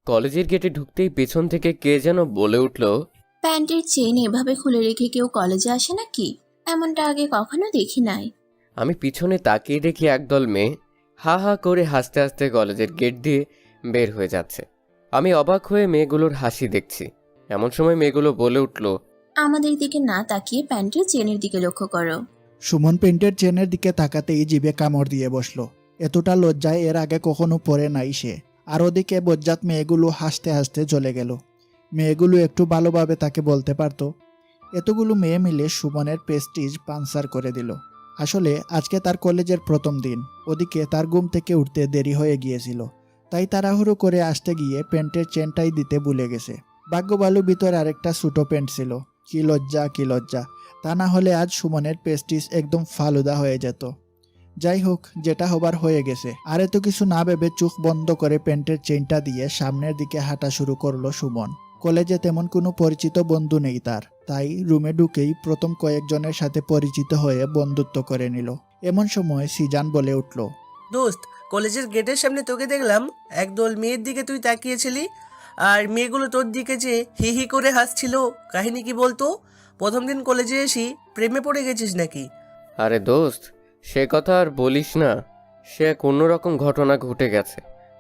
কলেজের গেটে ঢুকতেই পেছন থেকে কে যেন বলে উঠল, প্যান্টের চেন এভাবে খুলে রেখে কেউ কলেজে আসে নাকি? এমনটা আগে কখনো দেখি নাই। আমি পিছনে তাকিয়ে দেখি একদল মেয়ে হা হা করে হাসতে হাসতে কলেজের গেট দিয়ে বের হয়ে যাচ্ছে। আমি অবাক হয়ে মেয়েগুলোর হাসি দেখছি। এমন সময় মেয়েগুলো বলে উঠল, আমাদের দিকে না তাকিয়ে প্যান্টের চেনের দিকে লক্ষ্য করো। সুমন প্যান্টের চেনের দিকে তাকাতেই জিভে কামড় দিয়ে বসলো। এতটা লজ্জায় এর আগে কখনো পড়ে নাই সে। আর ওদিকে বজ্জাত মেয়েগুলো হাসতে হাসতে চলে গেল। মেয়েগুলো একটু ভালোভাবে তাকে বলতে পারতো। এতগুলো মেয়ে মিলে সুমনের প্রেস্টিজ পাঞ্চার করে দিল। আসলে আজকে তার কলেজের প্রথম দিন। ওদিকে তার ঘুম থেকে উঠতে দেরি হয়ে গিয়েছিল, তাই তাড়াহুড়ো করে আসতে গিয়ে প্যান্টের চেনটাই দিতে ভুলে গেছে। ভাগ্য ভালো ভিতরে আরেকটা ছোটো প্যান্ট ছিল। কি লজ্জা কি লজ্জা! তা না হলে আজ সুমনের প্রেস্টিজ একদম ফালুদা হয়ে যেত। যাই হোক, যেটা হবার হয়ে গেছে। আর এত কিছু না ভেবে চোখ বন্ধ করে প্যান্টের চেইনটা দিয়ে সামনের দিকে হাঁটা শুরু করলো সুমন। কলেজে তেমন কোনো পরিচিত বন্ধু নেই তার, তাই রুমে ঢুকেই প্রথম কয়েকজনের সাথে পরিচিত হয়ে বন্ধুত্ব করে নিল। এমন সময় সিজান বলে উঠল, দোস্ত, কলেজের গেটের সামনে তোকে দেখলাম। একদল মেয়ের দিকে তুই তাকিয়েছিলি, আর মেয়েগুলো তোর দিকে যে হি হি করে হাসছিল। কাহিনী কি বলতো? প্রথম দিন কলেজে এসি প্রেমে পড়ে গেছিস নাকি? আরে দোস্ত, সে কথা আর বলিস না। সে এক অন্যরকম ঘটনা ঘটে গেছে।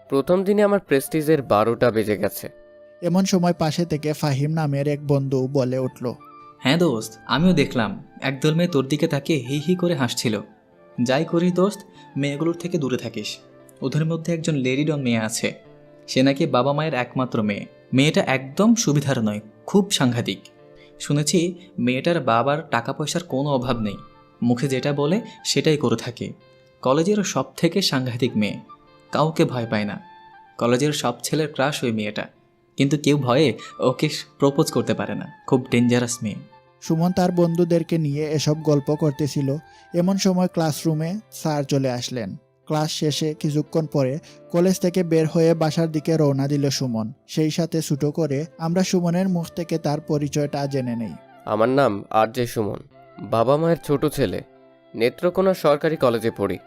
প্রথম দিনে আমার প্রেস্টিজের 12টা বেজে গেছে। এমন সময় পাশে থেকে ফাহিম নামের এক বন্ধু বলে উঠল, হ্যাঁ দোস্ত, আমিও দেখলাম একদল মেয়ে তোর দিকে তাকিয়ে হি হি করে হাসছিল। যাই করিস দোস্ত, মেয়েগুলোর থেকে দূরে থাকিস। ওদের মধ্যে একজন লেডিডন মেয়ে আছে। সে নাকি বাবা মায়ের একমাত্র মেয়ে। মেয়েটা একদম সুবিধার নয়, খুব সাংঘাতিক। শুনেছি মেয়েটার বাবার টাকা পয়সার কোনো অভাব নেই, মুখে যেটা বলে সেটাই করে থাকে। কলেজের সব থেকে সাংঘাতিক মেয়ে, কাউকে ভয় পায় না। কলেজের সব ছেলের ক্রাশ ওই মেয়েটা, কিন্তু কেউ ভয়ে ওকে প্রপোজ করতে পারে না। খুব ডেঞ্জারাস মেয়ে। সুমন তার বন্ধুদেরকে নিয়ে এসব গল্প করতেছিল। এমন সময় ক্লাসরুমে স্যার চলে আসলেন। ক্লাস শেষে কিছুক্ষণ পরে কলেজ থেকে বের হয়ে বাসার দিকে রওনা দিল সুমন। সেই সাথে ছোট করে আমরা সুমনের মুখ থেকে তার পরিচয়টা জেনে নেই। আমার নাম আর.জে. সুমন। বাবা মায়ের ছোট ছেলে। নেত্রকোনা সরকারি কলেজে পড়ি।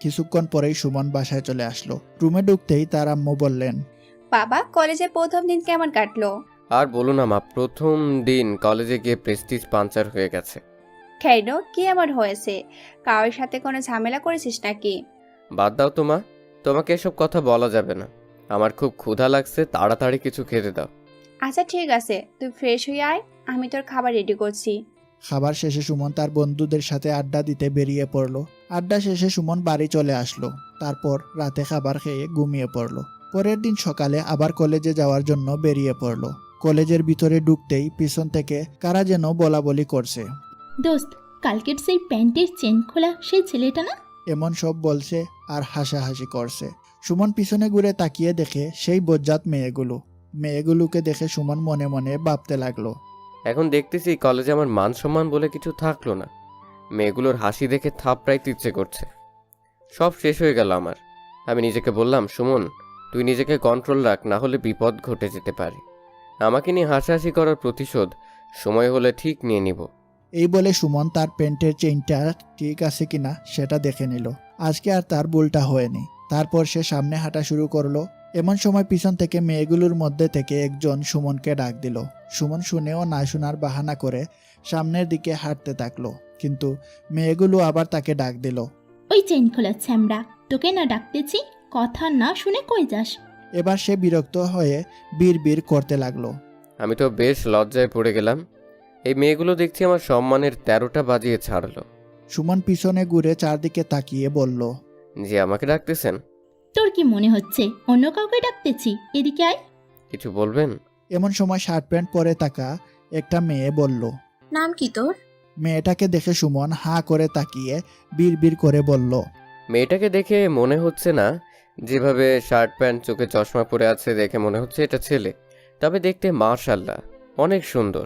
কিছুক্ষণ পরেই সুমন বাসায় চলে আসলো। রুমে ঢুকতেই তার আম্মু বললেন, বাবা, কলেজে প্রথম দিন কেমন কাটলো? আর বলো না মা, প্রথম দিন কলেজে গিয়ে প্রেস্টিজ পাঞ্চার হয়ে গেছে। কেন, কি এমন হয়েছে? কারোর সাথে কোনো ঝামেলা করেছিস নাকি? বাদ দাও তো মা, তোমাকে এসব কথা বলা যাবে না। আমার খুব ক্ষুধা লাগছে, তাড়াতাড়ি কিছু খেতে দাও। আচ্ছা ঠিক আছে, তুই ফ্রেশ হয়ে আয়, আমি তোর খাবার রেডি করছি। খাবার শেষে সুমন তার বন্ধুদের সাথে আড্ডা দিতে বেরিয়ে পড়লো। আড্ডা শেষে সুমন বাড়ি চলে আসলো। তারপর রাতে খাবার খেয়ে ঘুমিয়ে পড়লো। পরের দিন সকালে আবার কলেজে যাওয়ার জন্য বেরিয়ে পড়লো। কলেজের ভিতরে ঢুকতেই পিছন থেকে কারা যেন বলাবলি করছে। দোস্ত, কালকের সেই প্যান্টের চেন খোলা সেই ছেলেটা না? এমন সব বলছে আর হাসাহাসি করছে। সুমন পিছনে ঘুরে তাকিয়ে দেখে সেই বজ্জাত মেয়েগুলোকে দেখে সুমন মনে মনে ভাবতে লাগলো, এখন দেখতেছি কলেজে আমার মান সম্মান বলে কিছু থাকলো না। মেয়েগুলোর হাসি দেখে থাপড়াইতে ইচ্ছে করছে। সব শেষ হয়ে গেল আমার। আমি নিজেকে বললাম, সুমন, তুই নিজেকে কন্ট্রোল রাখ, না হলে বিপদ ঘটে যেতে পারে। আমাকে নিয়ে হাসাহাসি করার প্রতিশোধ সময় হলে ঠিক নিয়ে নিব। এই বলে সুমন তার প্যান্টের চেইনটা ঠিক আছে কিনা সেটা দেখে নিল। আজকে আর তার ভুলটা হয়নি। তারপর সে সামনে হাঁটা শুরু করলো। এমন সময় পিছন থেকে মেয়েগুলোর মধ্যে থেকে একজন সুমনকে ডাক দিল। সুমন শুনেও না শোনার বাহানা করে সামনের দিকে হাঁটতে থাকলো, কিন্তু মেয়েগুলো আবার তাকে ডাক দিল। ওই চেন খোলা ছ্যামড়া, তোকে না ডাকতেছি, কথা না শুনে কই যাস? এবার সে বিরক্ত হয়ে বিড় করতে লাগলো। আমি তো বেশ লজ্জায় পড়ে গেলাম। এই মেয়েগুলো দেখছি আমার সম্মানের 13টা বাজিয়ে ছাড়লো। সুমন পিছনে ঘুরে চারদিকে তাকিয়ে বলল, জি, আমাকে ডাকতেছেন? তোর কি মনে হচ্ছে অন্য কাউকে ডাকতেছি? এদিকে আয়। কিছু বলবেন? এমন সময় শার্ট প্যান্ট পরে থাকা একটা মেয়ে বলল। নাম কি তোর? মেয়েটাকে দেখে সুমন হাঁ করে তাকিয়ে বিড় করে বলল, মেয়েটাকে দেখে মনে হচ্ছে না। যেভাবে শার্ট প্যান্ট, চোখে চশমা পরে আছে দেখে মনে হচ্ছে এটা ছেলে। তবে দেখতে মাশাআল্লাহ অনেক সুন্দর।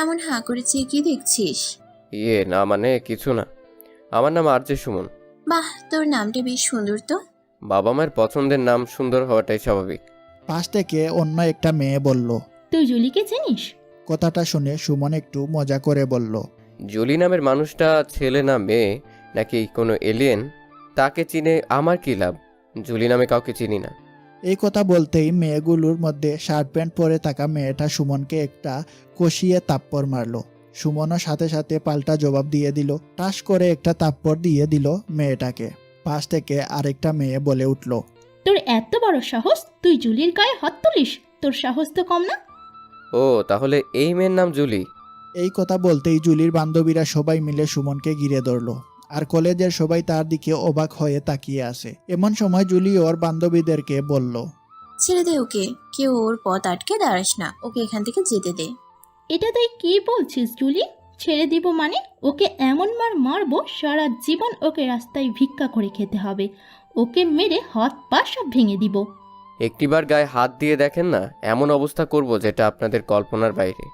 এমন হাঁ করে চেয়ে কি দেখছিস? না মানে কিছু না। আমার নাম আর.জে. সুমন। বাহ, তোর নামটা বেশ সুন্দর তো। বাবা মায়ের পছন্দের নাম সুন্দর হওয়াটাই স্বাভাবিক। পাশ থেকে অন্য একটা মেয়ে বলল। তুই জুলিকে চিনিস? কথাটা শুনে সুমন একটু মজা করে বলল, জুলি নামের মানুষটা ছেলে না মেয়ে নাকি কোনো এলিয়েন, তাকে চিনে আমার কি লাভ? জুলি নামে কাউকে চিনি না। এই কথা বলতেই মেয়েগুলোর মধ্যে শার্ট প্যান্ট পরে থাকা মেয়েটা সুমনকে একটা কষিয়ে তাপ্পড় মারলো। সুমনও সাথে সাথে পাল্টা জবাব দিয়ে দিল। টাস করে একটা তাপ্পড় দিয়ে দিল মেয়েটাকে। পাশ থেকে আরেকটা মেয়ে বলে উঠল, তোর এত বড় সাহস, তুই জুলির গায়ে হাত তুলিস? তোর সাহস তো কম না। ও তাহলে এই মেয়ের নাম জুলি? এই কথা বলতেই জুলির বান্ধবীরা সবাই মিলে সুমনকে ঘিরে ধরলো, আর কলেজের সবাই তার দিকে অবাক হয়ে তাকিয়ে আসে। এমন সময় জুলি ওর বান্ধবীদেরকে বলল, ছেড়ে দে ওকে, কেউ ওর পথ আটকে দাঁড়াস না, ওকে এখান থেকে যেতে দে। এটা তুই কি বলছিস জুলি? ছেড়ে দিব মানে? ওকে এমন মার মারবো সারা জীবন ওকে রাস্তায় ভিক্ষা করে খেতে হবে। ওকে মেরে হাত পা সব ভেঙে দিব। একটিবার গায়ে হাত দিয়ে দেখেন না, এমন অবস্থা করব যেটা আপনাদের কল্পনার বাইরে।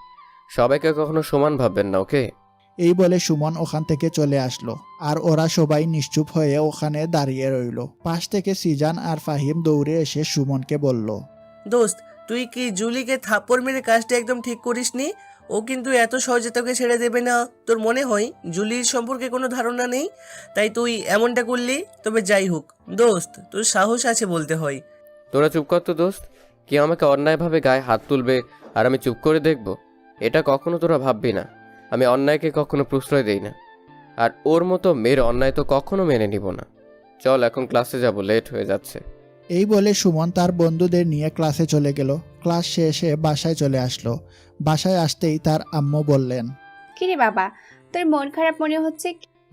সবাইকে কখনো সমান ভাববেন না, ওকে? এই বলে সুমন ওখান থেকে চলে আসলো, আর ওরা সবাই নিশ্চুপ হয়ে ওখানে দাঁড়িয়ে রইল। পাশ থেকে সিজান আর ফাহিম দৌড়ে এসে সুমনকে বলল, দোস্ত, তুই কি জুলিকে থাপ্পড় মেরে কাজটা একদম ঠিক করিসনি? ও কিন্তু এত সহজে তোকে ছেড়ে দেবে না। তোর মনে হয় জুলির সম্পর্কে কোনো ধারণা নেই, তাই তুই এমনটা করলি? তবে যাই হোক দোস্ত, তোর সাহস আছে বলতে হয়। তোরা চুপ কর তো দোস্ত। কেউ আমাকে অন্যায়ভাবে গায়ে হাত তুলবে আর আমি চুপ করে দেখব? এটা কখনো তোরা ভাববি না। আমি অন্যায়কে কখনো প্রশ্রয় দেই না, আর ওর মতো মেয়ের অন্যায় তো কখনো মেনে নিব না। চল এখন ক্লাসে যাব, লেট হয়ে যাচ্ছে। এই বলে সুমন তার বন্ধুদের নিয়ে ক্লাসে চলে গেল। ক্লাস শেষে বাসায় চলে আসলো। বাসায় আসতেই তার আম্মু বললেন, কিরে বাবা, তোর মন খারাপ মনে হচ্ছে?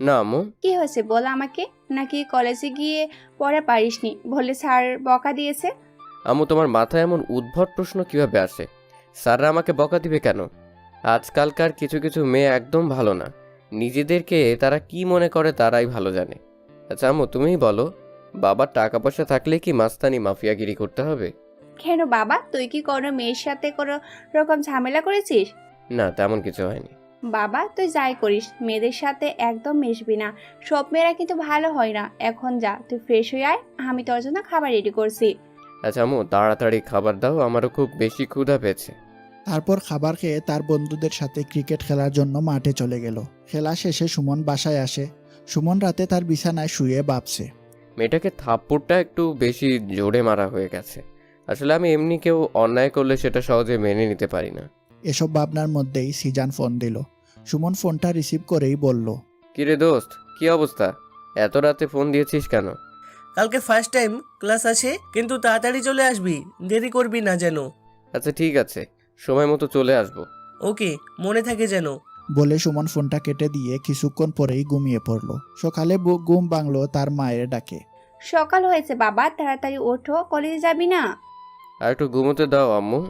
না আম্মু। কি হয়েছে বল আমাকে। নাকি কলেজে গিয়ে পড়া পারিসনি বলে স্যার বকা দিয়েছে? আম্মু, তোমার মাথায় এমন উদ্ভট প্রশ্ন কিভাবে আসে? স্যাররা আমাকে বকা দিবে কেন? আজকালকার কিছু কিছু মেয়ে একদম ভালো না। নিজেদেরকে তারা কি মনে করে তারাই ভালো জানে। আচ্ছা আম্মু, তুমিই বলো, বাবার টাকা পয়সা থাকলে কি মাস্তানি মাফিয়াগিরি করতে হবে? কেন বাবা, তুই কি কোনো মেয়ের সাথে কোনো রকম ঝামেলা করেছিস? না, তেমন কিছু হয়নি। বাবা, তুই যাই করিস মেয়েদের সাথে একদম মিশবি না। সব মেয়েরা কিন্তু ভালো হয় না। এখন যা, তুই ফ্রেশ হয়ে আয়, আমি তোর জন্য খাবার রেডি করছি। আচ্ছা আম্মু, তাড়াতাড়ি খাবার দাও, আমারও খুব বেশি ক্ষুধা পেয়েছে। তারপর খাবার খেয়ে তার বন্ধুদের সাথে ক্রিকেট খেলার জন্য মাঠে চলে গেল। খেলা শেষে সুমন বাসায় আসে। সুমন রাতে তার বিছানায় শুয়ে ভাবছে, মেয়েটাকে থাপ্পড়টা একটু বেশি জোরে মারা হয়ে গেছে। আসলে আমি এমনি কেউ অন্যায় করলে সেটা সহজে মেনে নিতে পারি না। এসব ভাবনার মধ্যেই সিজান ফোন দিল। সুমন ফোনটা রিসিভ করেই বলল, কিরে দোস্ত, কি অবস্থা? এত রাতে ফোন দিয়েছিস কেন? কালকে ফার্স্ট টাইম ক্লাস আছে, কিন্তু তাড়াতাড়ি চলে আসবি, দেরি করবি না যেন। আচ্ছা ঠিক আছে, সময় মতো চলে আসবো। ওকে, মনে থাকে যেন। বলে সুমন ফোনটা কেটে দিয়ে কিছুক্ষণ পরেই ঘুমিয়ে পড়ল। সকালে ঘুম ভাঙলো তার মায়ের ডাকে। সকাল হয়েছে বাবা, তাড়াতাড়ি ওঠো, কলেজে যাবি না? আর একটু ঘুমোতে দাও আম্মু।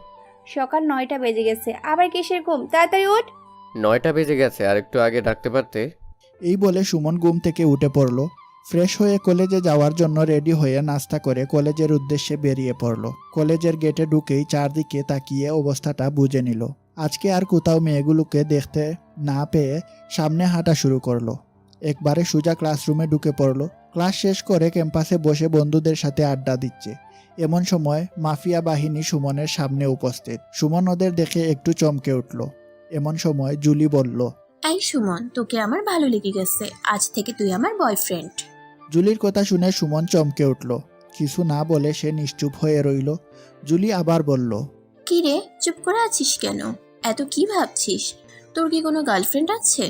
সকাল 9টা বেজে গেছে, আবার কিসের ঘুম? তাড়াতাড়ি ওঠ। 9টা বেজে গেছে, আর একটু আগে ডাকতে পারতে। এই বলে সুমন ঘুম থেকে উঠে পড়ল। ফ্রেশ হয়ে কলেজে যাওয়ার জন্য রেডি হয়ে নাস্তা করে কলেজের উদ্দেশ্যে বেরিয়ে পড়ল। কলেজের গেটে ঢুকেই চারদিকে তাকিয়ে অবস্থাটা বুঝে নিল। আজকে আর কোথাও মেয়েগুলোকে দেখতে না পেয়ে সামনে হাঁটা শুরু করলো। একবারে সোজা ক্লাসরুমে ঢুকে পড়ল। ক্লাস শেষ করে ক্যাম্পাসে বসে বন্ধুদের সাথে আড্ডা দিচ্ছে। এমন সময় মাফিয়া বাহিনী সুমনের সামনে উপস্থিত। সুমন ওদের দেখে একটু চমকে উঠল। এমন সময় জুলি বলল, এই সুমন, তোকে আমার ভালো লেগে গেছে, আজ থেকে তুই আমার বয়ফ্রেন্ড। জুলির কথা শুনে সুমন চমকে উঠল। কিছু না বলে সে নিশ্চুপ হয়ে রইল। জুলি আবার বলল, কি রে, চুপ করে আছিস কেন? এত কি ভাবছিস? তোর কি কোনো গার্লফ্রেন্ড আছে?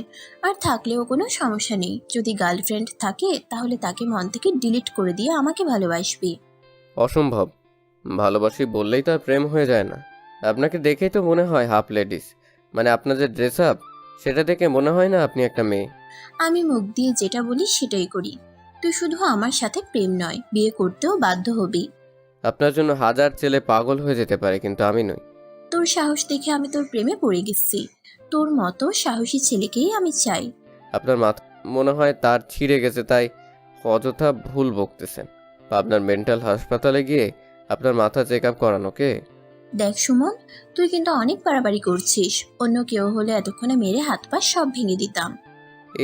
আর থাকলেও কোনো সমস্যা নেই। যদি গার্লফ্রেন্ড থাকে তাহলে তাকে মন থেকে ডিলিট করে দিয়ে আমাকে ভালোবাসবি। অসম্ভব। ভালোবাসি বললেই তো আর প্রেম হয়ে যায় না। আপনাকে দেখেই তো মনে হয় হাফ লেডিস, মানে আপনার যে ড্রেস আপ, সেটা দেখে মনে হয় না আপনি একটা মেয়ে। আমি মুখ দিয়ে যেটা বলি সেটাই করি। তুই শুধু আমার সাথে প্রেম নয়, বিয়ে করতেও বাধ্য হবি। আপনার জন্য হাজার ছেলে পাগল হয়ে যেতে পারে, কিন্তু আমি নই। তোর সাহস দেখে আমি তোর প্রেমে পড়ে গেছি। তোর মতো সাহসী ছেলেকেই আমি চাই। আপনার মাথা মনে হয় তার ছিঁড়ে গেছে, তাই অযথা ভুল বকতেছেন। আপনার মেন্টাল হাসপাতালে গিয়ে আপনার মাথা চেক আপ করানোকে। দেখ সুমন, তুই কিন্তু অনেক বাড়াবাড়ি করছিস। অন্য কেউ হলে এতক্ষণে মেরে হাত পা সব ভেঙে দিতাম।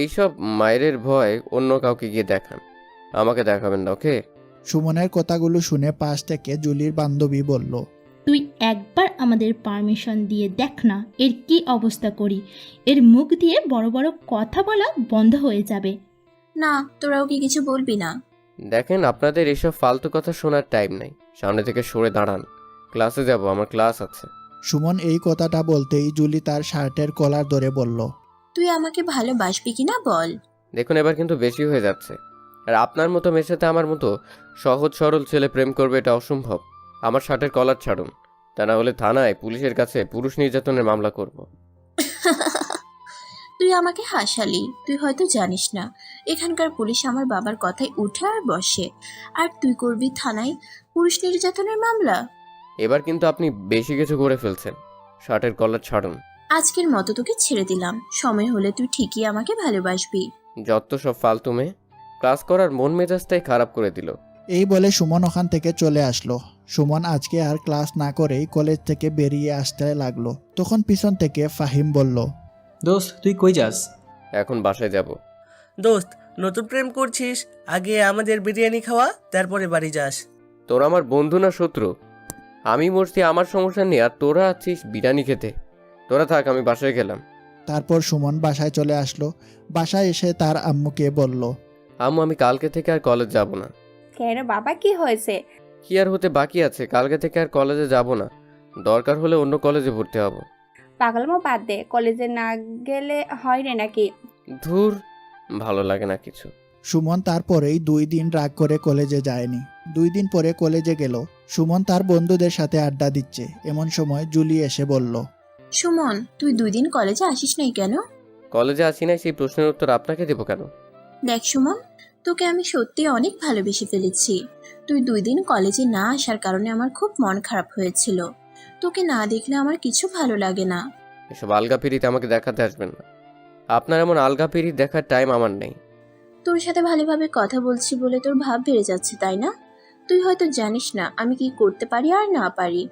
এইসব মায়ের ভয় অন্য কাউকে গিয়ে দেখান, আমাকে দেখাবেন না, ওকে? সুমনের কথাগুলো শুনে পাশ থেকে জুলির বান্ধবী বলল, তুই একবার আমাদের পারমিশন দিয়ে দেখ না এর কি অবস্থা করি। এর মুখ দিয়ে বড় বড় কথা বলা বন্ধ হয়ে যাবে। না, তোরাও কি কিছু বলবি না? দেখেন, আপনাদের এসব ফালতু কথা শোনার টাইম নাই। সামনে থেকে সরে দাঁড়ান, ক্লাসে যাব, আমার ক্লাস আছে। সুমন এই কথাটা বলতেই জুলি তার শার্টের কলার ধরে বলল, তুই আমাকে ভালোবাসবি কিনা বল। দেখুন এবার কিন্তু বেশি হয়ে যাচ্ছে। আর আপনার মতো মেয়ের সাথে আমার মতো সহজ সরল ছেলে প্রেম করবে এটা অসম্ভব। আমার শার্টের কলার ছাড়ুন, তা না হলে থানায় পুলিশের কাছে পুরুষ নির্যাতনের মামলা করব। তুই আমাকে হাসালি। তুই হয়তো জানিস না, এখানকার পুলিশ আমার বাবার কথায় উঠে আর বসে, আর তুই করবি থানায় পুরুষ নির্যাতনের মামলা। এবার কিন্তু আপনি বেশি কিছু করে ফেলছেন। শার্টের কলার ছাড়ুন। আজকের মতো তোকে ছেড়ে দিলাম, সময় হলে তুই ঠিকই আমাকে ভালোবাসবি। যত সব ফালতু মেয়ে, ক্লাস করার মন মেজাজটাই খারাপ করে দিল। এই বলে সুমন ওখান থেকে চলে আসলো। সুমন আজকে আর ক্লাস না করেই কলেজ থেকে বেরিয়ে আসতে লাগলো। তখন পিছন থেকে ফাহিম বলল, দোস্ত তুই কই যাস? এখন বাসায় যাব। দোস্ত, নতুন প্রেম করছিস, আগে আমাদের বিরিয়ানি খাওয়া, তারপরে বাড়ি যাস। তোরা আমার বন্ধু না শত্রু? আমি মরছি আমার সমস্যা নেই, আর তোরা আছিস বিরিয়ানি খেতে। তোরা থাক, আমি বাসায় গেলাম। তারপর সুমন বাসায় চলে আসলো। বাসায় এসে তার আম্মুকে বলল, আম্মু আমি কালকে থেকে আর কলেজ যাব না। কেন বাবা, কি হয়েছে? কি আর হতে বাকি আছে, কালকে থেকে আর কলেজে যাব না। দরকার হলে অন্য কলেজে ভর্তি হব। পাগলামো বাদ দে, কলেজে না গেলে হয় রে নাকি? ধুর, ভালো লাগে না কিছু। সুমন তারপরেই 2 দিন রাগ করে কলেজে যায়নি। 2 দিন পরে কলেজে গেল। সুমন তার বন্ধুদের সাথে আড্ডা দিচ্ছে, এমন সময় জুলি এসে বলল, সুমন, তুই 2 দিন কলেজে আসিস নাই কেন? কলেজে আসি নাই সেই প্রশ্নের উত্তর আপনাকে দেবো কেন? দেখ সুমন, তোকে আমি সত্যি অনেক ভালোবেসে ফেলেছি। তুই 2 দিন কলেজে না আসার কারণে আমার খুব মন খারাপ হয়েছিল। তোকে না দেখলে আমার কিছু ভালো লাগে না। এসব আলগা পিরিত আমাকে দেখাতে আসবেন না। আপনার এমন আলগা পিরিত দেখার টাইম আমার নেই। তোর সাথে ভালোভাবে কথা বলছি বলে তোর ভাব বেড়ে যাচ্ছে, তাই না? তুই হয়তো জানিস না আমি কি করতে পারি আর না পারি।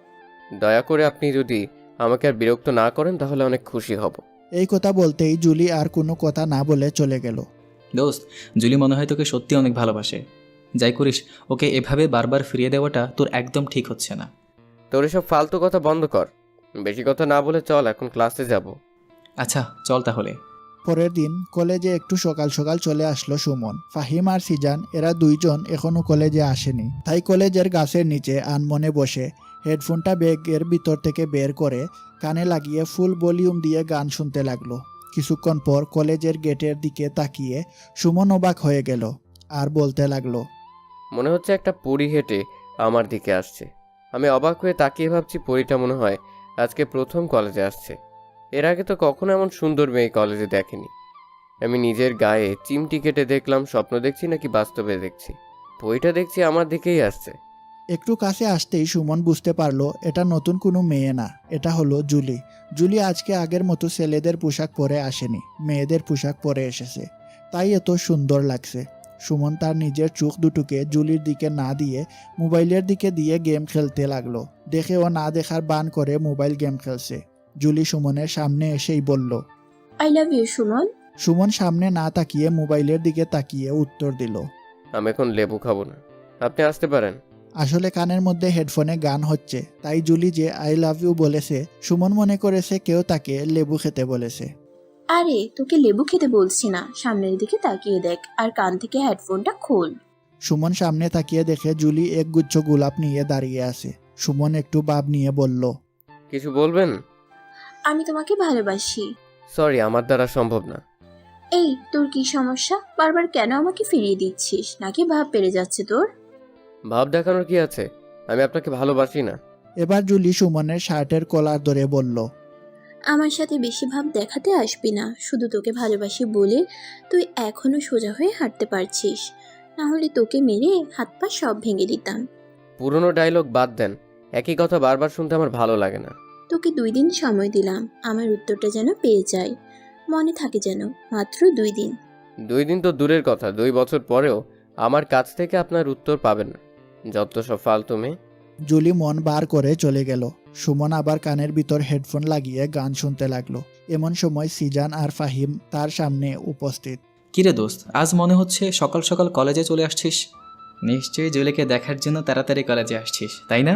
দয়া করে আপনি যদি আমাকে আর বিরক্ত না করেন তাহলে অনেক খুশি হব। এই কথা বলতেই জুলি আর কোনো কথা না বলে চলে গেল। দোস্ত, জুলি মনে হয় তোকে সত্যি অনেক ভালোবাসে। যাই করিস, ওকে এভাবে বারবার ফিরিয়ে দেওয়াটা তোর একদম ঠিক হচ্ছে না। তোর এসব ফালতু কথা বন্ধ কর। বেশি কথা না বলে চল, এখন ক্লাসে যাব। আচ্ছা চল তাহলে। পরের দিন কলেজে একটু সকাল সকাল চলে আসলো সুমন। ফাহিম আর সিজান এরা 2 জন এখনো কলেজে আসেনি। তাই কলেজের গাছের নিচে আনমনে বসে হেডফোনটা ব্যাগের ভিতর থেকে বের করে কানে লাগিয়ে ফুল ভলিউম দিয়ে গান শুনতে লাগলো। কিছুক্ষণ পর কলেজের গেটের দিকে তাকিয়ে সুমন অবাক হয়ে গেল আর বলতে লাগলো, মনে হচ্ছে একটা পরী হেঁটে আমার দিকে আসছে। আমি অবাক হয়ে তাকিয়ে ভাবছি পরীটা মনে হয় আজকে প্রথম কলেজে আসছে। এর আগে তো কখনো এমন সুন্দর মেয়ে কলেজে দেখেনি। আমি নিজের গায়ে চিমটি কেটে দেখলাম স্বপ্ন দেখছি নাকি বাস্তবে দেখছি। পরীটা দেখছি আমার দিকেই আসছে। একটু কাছে আসতেই সুমন বুঝতে পারলো এটা নতুন কোনো মেয়ে না, এটা হলো জুলি। জুলি আজকে আগের মতো ছেলেদের পোশাক পরে আসেনি, মেয়েদের পোশাক পরে এসেছে, তাই এত সুন্দর লাগছে। সুমন তার নিজের চোখ দুটোকে জুলির দিকে না দিয়ে মোবাইলের দিকে দিয়ে গেম খেলতে লাগলো। দেখে ও না দেখার বান করে মোবাইল গেম খেলছে। জুলি সুমনের সামনে এসেই বলল, I love you Suman. Suman সামনে না তাকিয়ে মোবাইলের দিকে তাকিয়ে উত্তর দিল, আমি এখন লেবু খাবো না, আপনি আসতে পারেন। আসলে কানের মধ্যে হেডফোনে গান হচ্ছে, তাই জুলি যে আই লাভ ইউ বলেছে সুমন মনে করেছে কেউ তাকে লেবু খেতে বলেছে। আরে তোকে লেবু খেতে বলছি না, সামনের দিকে তাকিয়ে দেখ আর কান থেকে হেডফোনটা খোল। সুমন সামনে তাকিয়ে দেখে জুলি একগুচ্ছ গোলাপ নিয়ে দাঁড়িয়ে আছে। সুমন একটু ভাব নিয়ে বলল, কিছু বলবেন? আমি তোমাকে ভালোবাসি। সরি, আমার দ্বারা সম্ভব না। এই তোর কি সমস্যা? বারবার কেন আমাকে ফিরিয়ে দিচ্ছিস? নাকি ভাব পেরে যাচ্ছে তোর? ভাব দেখানোর কি আছে? আমি আপনাকে ভালোবাসি না। এবার জুলি সুমনের শার্টের কলার ধরে বলল, আমার সাথে বেশি ভাব দেখাতে আসবি না। শুধু তোকে ভালোবাসি বলে তুই এখনো সোজা হয়ে হাঁটতে পারছিস, না হলে তোকে মেরে হাত পা সব ভেঙে দিতাম। পুরনো ডায়লগ বাদ দেন, একই কথা বারবার শুনতে আমার ভালো লাগে না। তোকে 2 দিন সময় দিলাম, আমার উত্তরটা যেন পেয়ে যায়, মনে থাকে যেন। মাত্র 2 দিন। 2 দিন তো দূরের কথা, 2 বছর পরেও আমার কাছ থেকে আপনার উত্তর পাবেন না। যত সব ফালতু মেয়ে। জুলি মন বার করে চলে গেল। সুমন আবার কানের ভিতর হেডফোন লাগিয়ে গান শুনতে লাগলো। এমন সময় সিজান আর ফাহিম তার সামনে উপস্থিত। কিরে দোস্ত, আজ মনে হচ্ছে সকাল সকাল কলেজে চলে আসছিস। নিশ্চয়ই জুলিকে দেখার জন্য তাড়াতাড়ি কলেজে আসছিস, তাই না?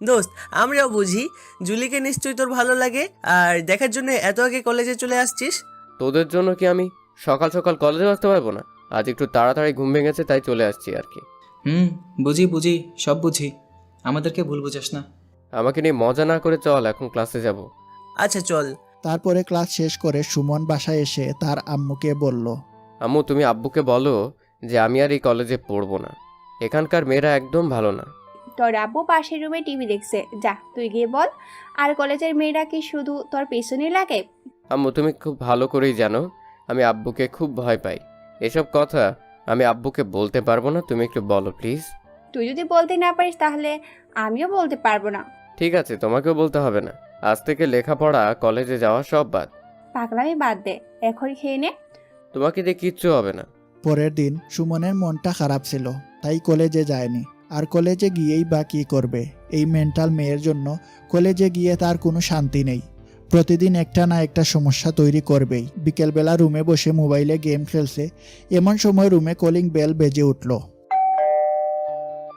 দোস্ত, আমরাও বুঝি জুলিকে নিশ্চয়ই তোর ভালো লাগে আর দেখার জন্য এত আগে কলেজে চলে আসছিস। তোদের জন্য কি আমি সকাল সকাল কলেজে আসতে পারবো না? আজ একটু তাড়াতাড়ি ঘুম ভেঙেছে তাই চলে আসছি আর কি। বুঝি বুঝি, সব বুঝি। আমাদেরকে ভুল বুঝাস না। আমাকে নিয়ে মজা না করে চল, এখন ক্লাসে যাব। আচ্ছা চল। তারপরে ক্লাস শেষ করে সুমন বাসায় এসে তার আম্মুকে বলল, আম্মু, তুমি আব্বুকে বলো যে আমি আর এই কলেজে পড়বো না। এখানকার মেয়েরা একদম ভালো না। তোর আব্বু পাশের রুমে টিভি দেখছে, যা তুই গিয়ে বল। আর কলেজের মেয়েরা কি শুধু তোর পেছনে লাগে? আম্মু, তুমি খুব ভালো করেই জানো আমি আব্বুকে খুব ভয় পাই। এসব কথা আমি আব্বুকে বলতে পারবো না, তুমি একটু বলো প্লিজ। তুই যদি বলতে না পারিস তাহলে আমিও বলতে পারবো না। ঠিক আছে, তোমাকেও বলতে হবে না। আজ থেকে লেখাপড়া, কলেজে যাওয়া সব বাদ। পাগলামি বাদ দে, এখন খেয়ে নে। তোমাকে দিয়ে কিচ্ছু হবে না। পরের দিন সুমনের মনটা খারাপ ছিল, তাই কলেজে যায়নি। আর কলেজে গিয়েই বা কী করবে? এই মেন্টাল মেয়ের জন্য কলেজে গিয়ে তার কোনো শান্তি নেই। প্রতিদিন একটা না একটা সমস্যা তৈরি করবেই। বিকেলবেলা রুমে বসে মোবাইলে গেম খেলছে, এমন সময় রুমে কলিং বেল বেজে উঠল।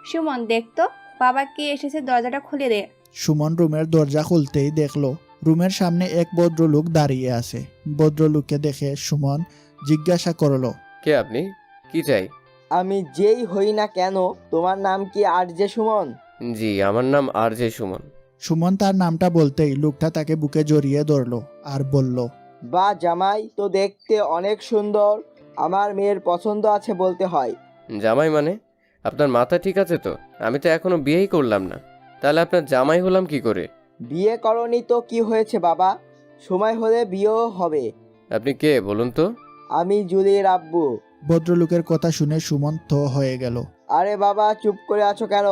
সুমন, দেখতো বাবা কে এসেছে, দরজাটা খুলে দে। সুমন রুমের দরজা খুলতেই দেখলো রুমের সামনে এক ভদ্রলোক দাঁড়িয়ে আছে। ভদ্রলোককে দেখে সুমন জিজ্ঞাসা করলো, কে আপনি? কি চাই? আমি যেই হই না কেন, তোমার নাম কি আরজে সুমন? জি, আমার নাম আরজে সুমন। সুমন তার নামটা বলতেই লোকটা তাকে বুকে জড়িয়ে ধরলো আর বলল, বা জামাই তো দেখতে অনেক সুন্দর, আমার মেয়ের পছন্দ আছে বলতে হয়। জামাই মানে? আপনার মাথা ঠিক আছে তো? আমি তো এখনো বিয়েই করলাম না, তাহলে আপনার জামাই হলাম কি করে? বিয়ে করনি তো কি হয়েছে বাবা, সময় হলে বিয়েও হবে। আপনি কে বলুন তো? আমি জুলির আব্বু। ভদ্রলোকের কথা শুনে সুমন থ হয়ে গেল। আরে বাবা, চুপ করে আছো কেন?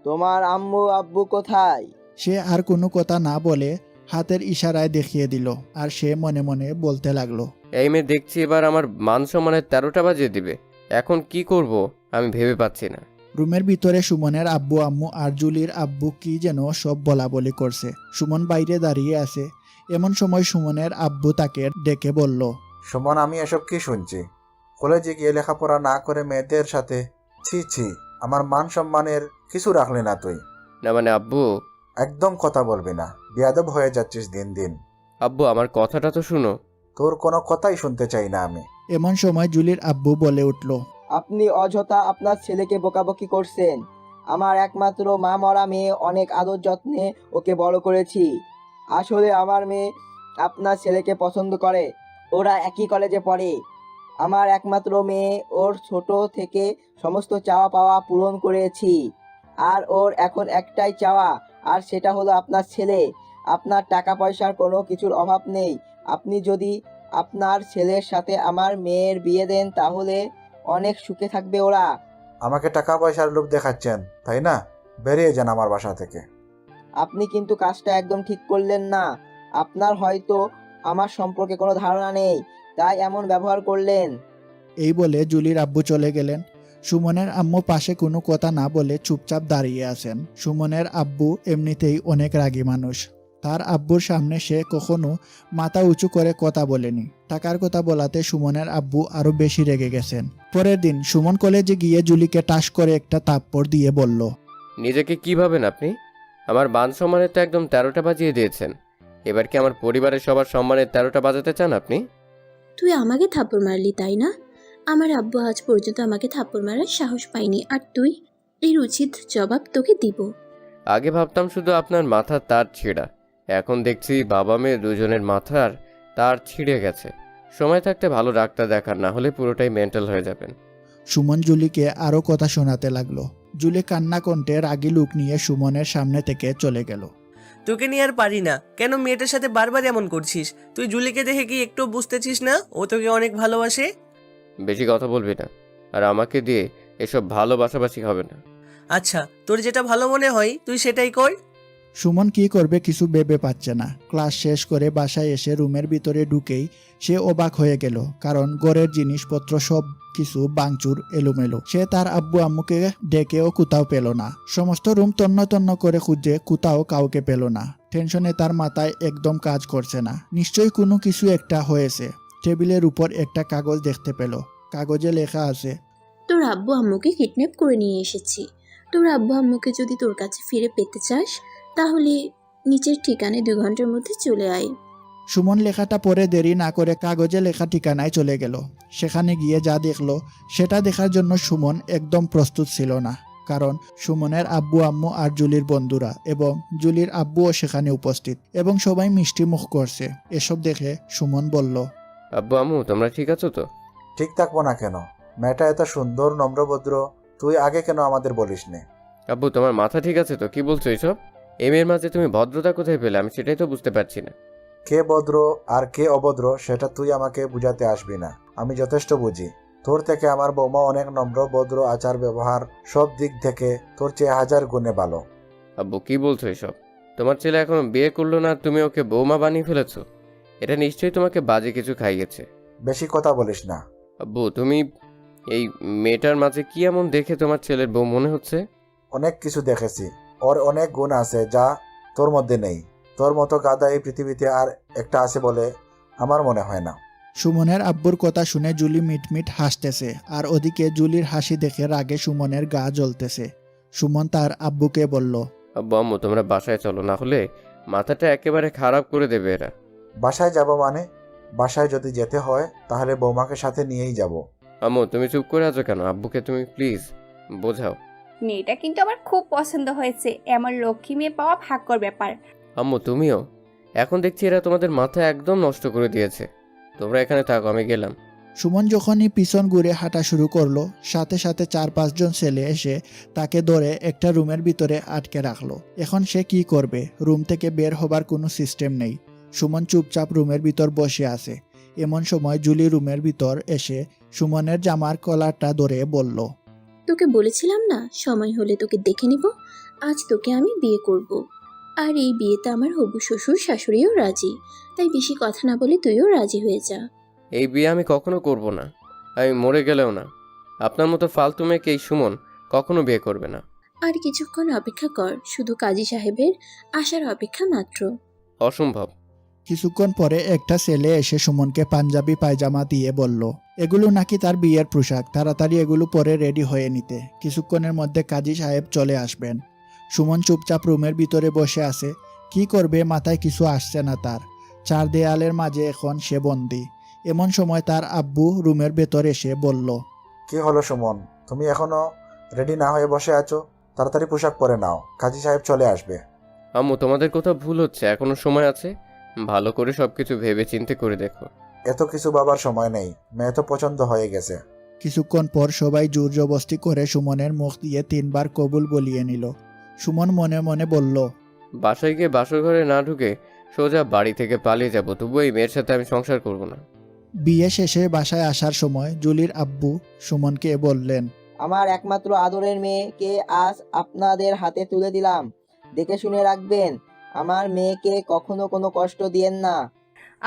তোমার আম্মু আব্বু কোথায়? সে আর কোনো কথা না বলে হাতের ইশারায় দেখিয়ে দিল, আর সে মনে মনে বলতে লাগলো, এই মেয়ে দেখছি এবার আমার মান সম্মানের 13টা বাজিয়ে দিবে। এখন কি করব আমি ভেবে পাচ্ছি না। রুমের ভিতরে সুমনের আব্বু আম্মু আর জুলির আব্বু কি যেন সব বলা বলি করছে। সুমন বাইরে দাঁড়িয়ে আছে। এমন সময় সুমনের আব্বু তাকে ডেকে বলল, সুমন, আমি এসব কি শুনছি? কলেজে গিয়ে লেখাপড়া না করে মেয়েদের সাথে, ছি ছি, আমার মান সম্মানের কিছু রাখলি না তুই। না মানে আব্বু। একদম কথা বলবি না, বেয়াদব হয়ে যাচ্ছিস দিন দিন। আব্বু, আমার কথাটা তো শুনো। তোর কোনো কথাই শুনতে চাই না আমি। এমন সময় জুলির আব্বু বলে উঠল, আপনি অযথা আপনার ছেলেকে বকাবকি করছেন। আমার একমাত্র মা মরা মেয়ে, অনেক আদর যত্নে ওকে বড় করেছি। আসলে আমার মেয়ে আপনার ছেলেকে পছন্দ করে, ওরা একই কলেজে পড়ে। আমার একমাত্র মেয়ে, ওর ছোট থেকে সমস্ত চাওয়া পাওয়া পূরণ করেছি। আর ওর এখন একটাই চাওয়া, আর সেটা হলো আপনার ছেলে। আপনার টাকা পয়সার কোনো কিছুর অভাব নেই। আপনি যদি আপনার ছেলের সাথে আমার মেয়ের বিয়ে দেন তাহলে অনেক সুখে থাকবে ওরা। আমাকে টাকা পয়সার লোভ দেখাচ্ছেন, তাই না? বেরিয়ে যান আমার বাসা থেকে। আপনি কিন্তু কাজটা একদম ঠিক করলেন না। আপনার হয়তো আমার সম্পর্কে কোনো ধারণা নেই, তাই এমন ব্যবহার করলেন। এই বলে জুলির আব্বু চলে গেলেন। সুমনের আম্মু পাশে কোনো কথা না বলে চুপচাপ দাঁড়িয়ে আছেন। সুমনের আব্বু এমনিতেই অনেক রাগী মানুষ। তার আব্বুর সামনে সে কখনো মাথা উঁচু করে কথা বলেনি। টাকার কথা বলাতে সুমনের আব্বু আরো বেশি রেগে গেছেন। পরের দিন সুমন কলেজে গিয়ে জুলিকে টাস করে একটা থাপ্পড় দিয়ে বলল, নিজেকে কি ভাবেন আপনি? আমার মান সম্মানের তো একদম 13টা বাজিয়ে দিয়েছেন। এবার কি আমার পরিবারের সবার সম্মানের 13টা বাজাতে চান আপনি? তুই আমাকে থাপ্পড় মারলি তাই না? আমার আব্বু আজ পর্যন্ত আমাকে থাপ্পড় মারার সাহস পায়নি, আর তুই? এর উচিত জবাব তোকে দিব। আগে ভাবতাম শুধু আপনার মাথার তার ছিঁড়া, এখন দেখছি বাবা মেয়ে দুজনের মাথার তার ছিঁড়ে গেছে। সময় থাকতে ভালো ডাক্তার দেখান, না হলে পুরোটাই মেন্টাল হয়ে যাবেন। সুমন জুলিকে আরো কথা শোনাতে লাগলো। জুলি কান্না কণ্ঠে রাগী লুক নিয়ে সুমনের সামনে থেকে চলে গেল। তোকে নিয়ে আর পারি না। কেন মেয়েটার সাথে বারবার এমন করছিস? তুই জুলিকে দেখে কি একটু বুঝতেছিস না ও তোকে অনেক ভালোবাসে? বেশি কথা বলবি না, আর আমাকে দিয়ে এসব ভালোবাসাবাসি হবে না। আচ্ছা, তোর যেটা ভালো মনে হয় তুই সেটাই কর। সুমন কি করবে কিছু ভেবে পাচ্ছে না। ক্লাস শেষ করে বাসায় এসে রুমের ভিতরে ঢুকেই সে অবাক হয়ে গেল, কারণ ঘরের জিনিসপত্র সব কিছু ভাঙচুর এলোমেলো। সে তার আব্বু আম্মুকে ডেকেও কোথাও পেল না। সমস্ত রুম তন্ন তন্ন করে খুঁজে কোথাও কাউকে পেল না। টেনশনে তার মাথায় একদম কাজ করছে না। নিশ্চয়ই কোনো কিছু একটা হয়েছে। টেবিলের উপর একটা কাগজ দেখতে পেল। কাগজে লেখা আছে, তোর আব্বু আম্মুকে কিডন্যাপ করে নিয়ে এসেছি। তোর আব্বু আম্মুকে যদি তোর কাছে ফিরে পেতে চাস তাহলে নিচের ঠিকানায় 2 ঘন্টার মধ্যে চলে আয়। সুমন লেখাটা পড়ে দেরি না করে কাগজে লেখা ঠিকানায় চলে গেল। সেখানে গিয়ে যা দেখলো সেটা দেখার জন্য সুমন একদম প্রস্তুত ছিল না, কারণ সুমনের আব্বু আম্মু আর জুলির বন্ধুরা এবং জুলির আব্বুও সেখানে উপস্থিত এবং সবাই মিষ্টি মুখ করছে। এসব দেখে সুমন বলল, আব্বু আম্মু তোমরা ঠিক আছো তো? ঠিক থাকবো না কেন? মেয়েটা এত সুন্দর নম্রভদ্র, তুই আগে কেন আমাদের বলিস নে? আব্বু তোমার মাথা ঠিক আছে তো? কি বলছো এইসব? এই মেয়ের মাঝে তুমি ভদ্রতা কোথায় পেলে? আমি সেটাই তো বুঝতে পারছি না। কে ভদ্র আর কে অভদ্র সেটা তুই আমাকে বুঝাতে আসবি না, আমি যথেষ্ট বুঝি। তোর থেকে আমার বৌমা অনেক নম্র, ভদ্র, আচার ব্যবহার সব দিক থেকে তোর চেয়ে 1000 গুণে ভালো। আব্বু কি বলছো এইসব? তোমার ছেলে এখনো বিয়ে করলো না, তুমি ওকে বৌমা বানিয়ে ফেলেছো? এটা নিশ্চয়ই তোমাকে বাজে কিছু খাইয়েছে। বেশি কথা বলিস না। আব্বু তুমি এই মেয়েটার মাঝে কি এমন দেখে তোমার ছেলের বউ মনে হচ্ছে? অনেক কিছু দেখেছি, ওর অনেক গুণ আছে যা তোর মধ্যে নেই। তোর মতো গাধা এই পৃথিবীতে আর একটা আছে বলে আমার মনে হয় না। সুমনের আব্বুর কথা শুনে জুলি মিটমিট হাসতেছে, আর ওদিকে জুলির হাসি দেখে রাগে সুমনের গা জ্বলতেছে। সুমন তার আব্বুকে বলল, আব্বু আম্মু তোমরা বাসায় চলো, না হলে মাথাটা একেবারে খারাপ করে দেবে এরা। বাসায় যাব মানে? বাসায় যদি যেতে হয় তাহলে বৌমাকে সাথে নিয়েই যাব। আম্মু তুমি চুপ করে আছো কেন? আব্বুকে তুমি প্লিজ বোঝাও। মেয়েটা কিন্তু আমার খুব পছন্দ হয়েছে, এমন লক্ষ্মী মেয়ে পাওয়া ভাগ্যর ব্যাপার। আম্মু তুমিও? এখন দেখছি এরা তোমাদের মাথা একদম নষ্ট করে দিয়েছে। তোমরা এখানে থাকো, আমি গেলাম। সুমন যখনই পিছন ঘুরে হাঁটা শুরু করলো, সাথে সাথে 4-5 জন ছেলে এসে তাকে ধরে একটা রুমের ভিতরে আটকে রাখলো। এখন সে কি করবে? রুম থেকে বের হবার কোনো সিস্টেম নেই। সুমন চুপচাপ রুমের ভিতর বসে আছে। এমন সময় জুলি রুমের ভিতর এসে সুমনের জামার কলারটা ধরে বলল, তোকে বলেছিলাম না সময় হলে তোকে দেখে নিব। আজ তোকে আমি বিয়ে করব। আর এই বিয়েতে আমার হবু শ্বশুর শাশুড়িও রাজি, তাই বেশি কথা না বলে তুইও রাজি হয়ে যা। এই বিয়ে আমি কখনো করব না, আমি মরে গেলেও না। আপনার মতো ফালতু মেয়েকে এই সুমন কখনো বিয়ে করবে না। আর কিছুক্ষণ অপেক্ষা কর, শুধু কাজী সাহেবের আসার অপেক্ষা মাত্র। অসম্ভব। কিছুক্ষণ পরে একটা ছেলে এসে সুমনকে পাঞ্জাবি পায়জামা দিয়ে বলল, এগুলো নাকি তার বিয়ের পোশাক, তাড়াতাড়ি এগুলো পরে রেডি হয়ে নিতে। কিছুক্ষণের মধ্যে কাজী সাহেব চলে আসবেন। সুমন চুপচাপ রুমের ভিতরে বসে আছে। কি করবে মাথায় কিছু আসছে না তার। 4 দেয়ালের মাঝে এখন সে বন্দী। এমন সময় তার আব্বু রুমের ভেতর এসে বলল, কি হলো সুমন, তুমি এখনো রেডি না হয়ে বসে আছো? তাড়াতাড়ি পোশাক পরে নাও, কাজী সাহেব চলে আসবে। আম্মু তোমাদের কোথাও ভুল হচ্ছে, এখনো সময় আছে। ভালো করে সবকিছু ভেবে চিন্তে করে দেখো। এত কিছু বাবার সময় নেই, মেয়ে তো পছন্দ হয়ে গেছে। কিছুক্ষণ পর সবাই জোর জবস্তি করে সুমনের মুখ দিয়ে 3 বার কবুল বলিয়ে নিল। সুমন মনে মনে বলল, বাসায় গিয়ে বাসর ঘরে না ঢুকে সোজা বাড়ি থেকে পালিয়ে যাব, তবুও এই মেয়ের সাথে আমি সংসার করব না। বিয়ে শেষে বাসায় আসার সময় জুলির আব্বু সুমনকে বললেন, আমার একমাত্র আদরের মেয়েকে আজ আপনাদের হাতে তুলে দিলাম। দেখে শুনে রাখবেন, আমার মেয়েকে কখনো কোনো কষ্ট দিয়েন না।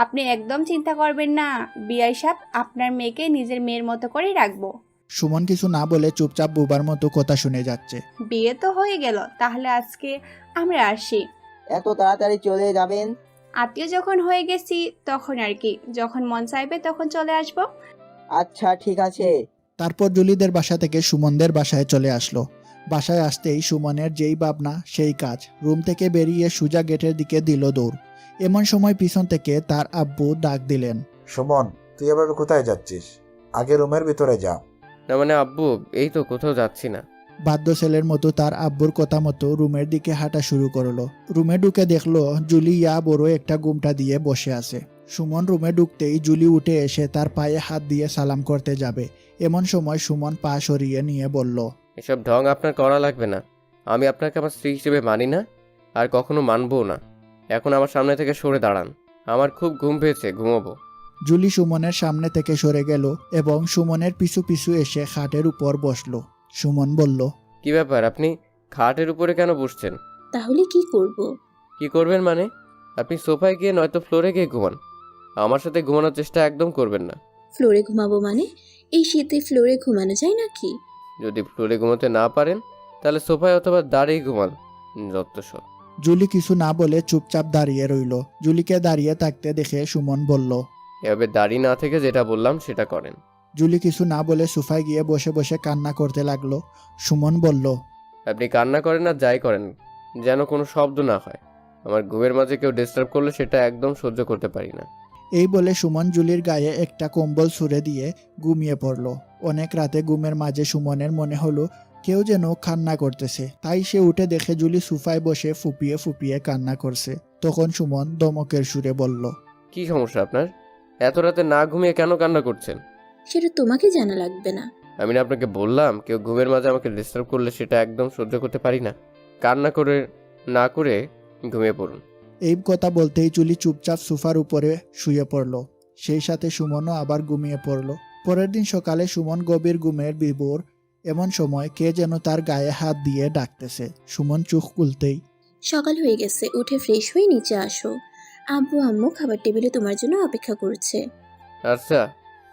আপনি একদম চিন্তা করবেন না, বিআই সাহেব আপনার মেয়েকে নিজের মেয়ের মতো করেই রাখবো। সুমন কিছু না বলে চুপচাপ বুবার মতো কথা শুনে যাচ্ছে। বিয়ে তো হয়ে গেল, তাহলে আজকে আমরা আসি। এত তাড়াতাড়ি চলে যাবেন? আত্মীয় যখন হয়ে গেছি তখন আর কি, যখন মন চাইবে তখন চলে আসবো। আচ্ছা ঠিক আছে। তারপর জুলিদের বাসা থেকে সুমনদের বাসায় চলে আসলো। বাসায় আসতেই সুমনের যেই ভাবনা সেই কাজ। রুম থেকে বেরিয়ে সুজা গেটের দিকে দিল দৌড়। এমন সময় পিছন থেকে তার আব্বু ডাক দিলেন, সুমন, তুই এভাবে কোথায় যাচ্ছিস? আগে রুমের ভিতরে যা। না মানে আব্বু, এই তো কোথাও যাচ্ছি না। বাধ্য ছেলের মতো তার আব্বুর কথা মতো রুমের দিকে হাঁটা শুরু করলো। রুমে ঢুকে দেখলো জুলি বড় একটা ঘুমটা দিয়ে বসে আছে। সুমন রুমে ঢুকতেই জুলি উঠে এসে তার পায়ে হাত দিয়ে সালাম করতে যাবে। এমন সময় সুমন পা সরিয়ে নিয়ে বলল, এসব ঢং আপনার করা লাগবে না। আমি আপনাকে আমার স্ত্রী হিসেবে মানি না, আর কখনো মানবও না। এখন আমার সামনে থেকে সরে দাঁড়ান, আমার খুব ঘুম পেয়েছে, ঘুমোবো। জুলি সুমনের সামনে থেকে সরে গেল এবং সুমনের পিছু পিছু এসে খাটের উপর বসলো। সুমন বলল, কি ব্যাপার, আপনি খাটের উপরে কেন বসছেন? তাহলে কি করব? কি করবেন মানে? আপনি সোফায় গিয়ে নয়তো ফ্লোরে গিয়ে ঘুমান। আমার সাথে ঘুমানোর চেষ্টা একদম করবেন না। ফ্লোরে ঘুমাবো মানে? এই শীতে ফ্লোরে ঘুমানো যায় নাকি? যদি ফ্লোরে ঘুমোতে না পারেন তাহলে সোফায় অথবা দাঁড়িয়ে ঘুমান, যত সব। জুলি কিছু না বলে চুপচাপ দাঁড়িয়ে রইল। জুলিকে দাঁড়িয়ে থাকতে দেখে সুমন বলল, এভাবে দাঁড়িয়ে না থেকে যেটা বললাম সেটা করেন। জুলি কিছু না বলে সোফায় গিয়ে বসে বসে কান্না করতে লাগলো। সুমন বলল, আপনি কান্না করেন আর যাই করেন, যেন কোনো শব্দ না হয়। আমার ঘুমের মাঝে কেউ ডিস্টার্ব করলে সেটা একদম সহ্য করতে পারি না। এই বলে সুমন জুলির গায়ে একটা কম্বল ছুঁড়ে দিয়ে ঘুমিয়ে পড়ল। অনেক রাতে ঘুমের মাঝে সুমনের মনে হলো কেউ যেন কান্না করতেছে, তাই সে উঠে দেখে জুলি সোফায় বসে ফুপিয়ে ফুপিয়ে কান্না করছে। তখন সুমন ধমকের সুরে বলল, কি সমস্যা আপনার? এত রাতে না ঘুমিয়ে কেন কান্না করছেন? সেটা তোমাকে জানা লাগবে না। আমি না আপনাকে বললাম কেউ ঘুমের মাঝে আমাকে ডিস্টার্ব করলে সেটা একদম সহ্য করতে পারি না। কান্না করে না করে ঘুমিয়ে পড়ুন। এই কথা বলতেই জুলি চুপচাপ সোফার উপরে শুয়ে পড়ল। সেই সাথে সুমনও আবার ঘুমিয়ে পড়ল। পরের দিন সকালে সুমন গভীর ঘুমের বিভোর। এমন সময় কে যেন তার গায়ে হাত দিয়ে ডাকতেছে। সুমন চোখ খুলতেই, সকাল হয়ে গেছে, উঠে ফ্রেশ হয়ে নিচে আসো। আব্বু আম্মু খাবার টেবিলে তোমার জন্য অপেক্ষা করছে। আচ্ছা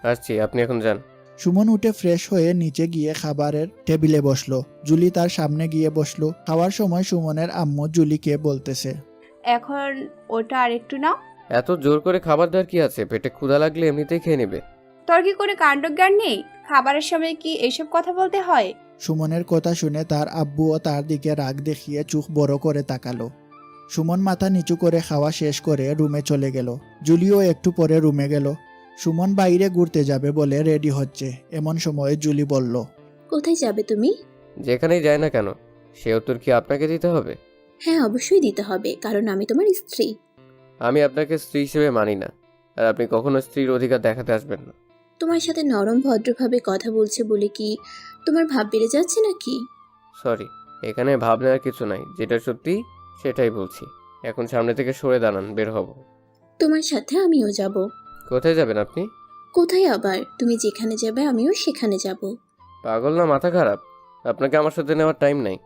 আসছি, আপনি এখন যান। সুমন উঠে ফ্রেশ হয়ে নিচে গিয়ে খাবারের টেবিলে বসলো। জুলি তার সামনে গিয়ে বসলো। খাওয়ার সময় সুমনের আম্মু জুলিকে বলতেছে, এখন ওটা আরেকটু নাও। এত জোর করে খাবার দেওয়ার কি আছে? পেটে ক্ষুধা লাগলে এমনিতেই খেয়ে নেবে। তোর কি কোনো কাণ্ডজ্ঞান নেই? খাবারের সময় কি এইসব কথা বলতে হয়? সুমনের কথা শুনে তার আব্বুও তার দিকে রাগ দেখিয়ে চোখ বড় করে তাকালো। সুমন মাথা নিচু করে খাওয়া শেষ করে রুমে চলে গেল। জুলিও একটু পরে রুমে গেল। সুমন বাইরে ঘুরতে যাবে বলে রেডি হচ্ছে। এমন সময় জুলি বলল, কোথায় যাবে তুমি? যেখানেই যায় না কেন সে উত্তর কি আপনাকে দিতে হবে? হ্যাঁ, অবশ্যই দিতে হবে, কারণ আমি তোমার স্ত্রী। আমি আপনাকে স্ত্রী হিসেবে মানি না, আর আপনি কখনো স্ত্রীর অধিকার দেখাতে আসবেন না। তোমার সাথে নরম ভদ্রভাবে কথা বলছে বলে কি তোমার ভাব বেড়ে যাচ্ছে নাকি? সরি, এখানে ভাব নেওয়ার কিছু নাই, যেটা সত্যি সেটাই বলছি। এখন সামনে থেকে সরে দাঁড়ান, বের হব। তোমার সাথে আমিও যাব। কোথায় যাবেন আপনি? কোথায় আবার? তুমি যেখানে যাবে আমিও সেখানে যাব। পাগল না মাথা খারাপ? আপনাকে আমার সাথে নেওয়ার টাইম নাই।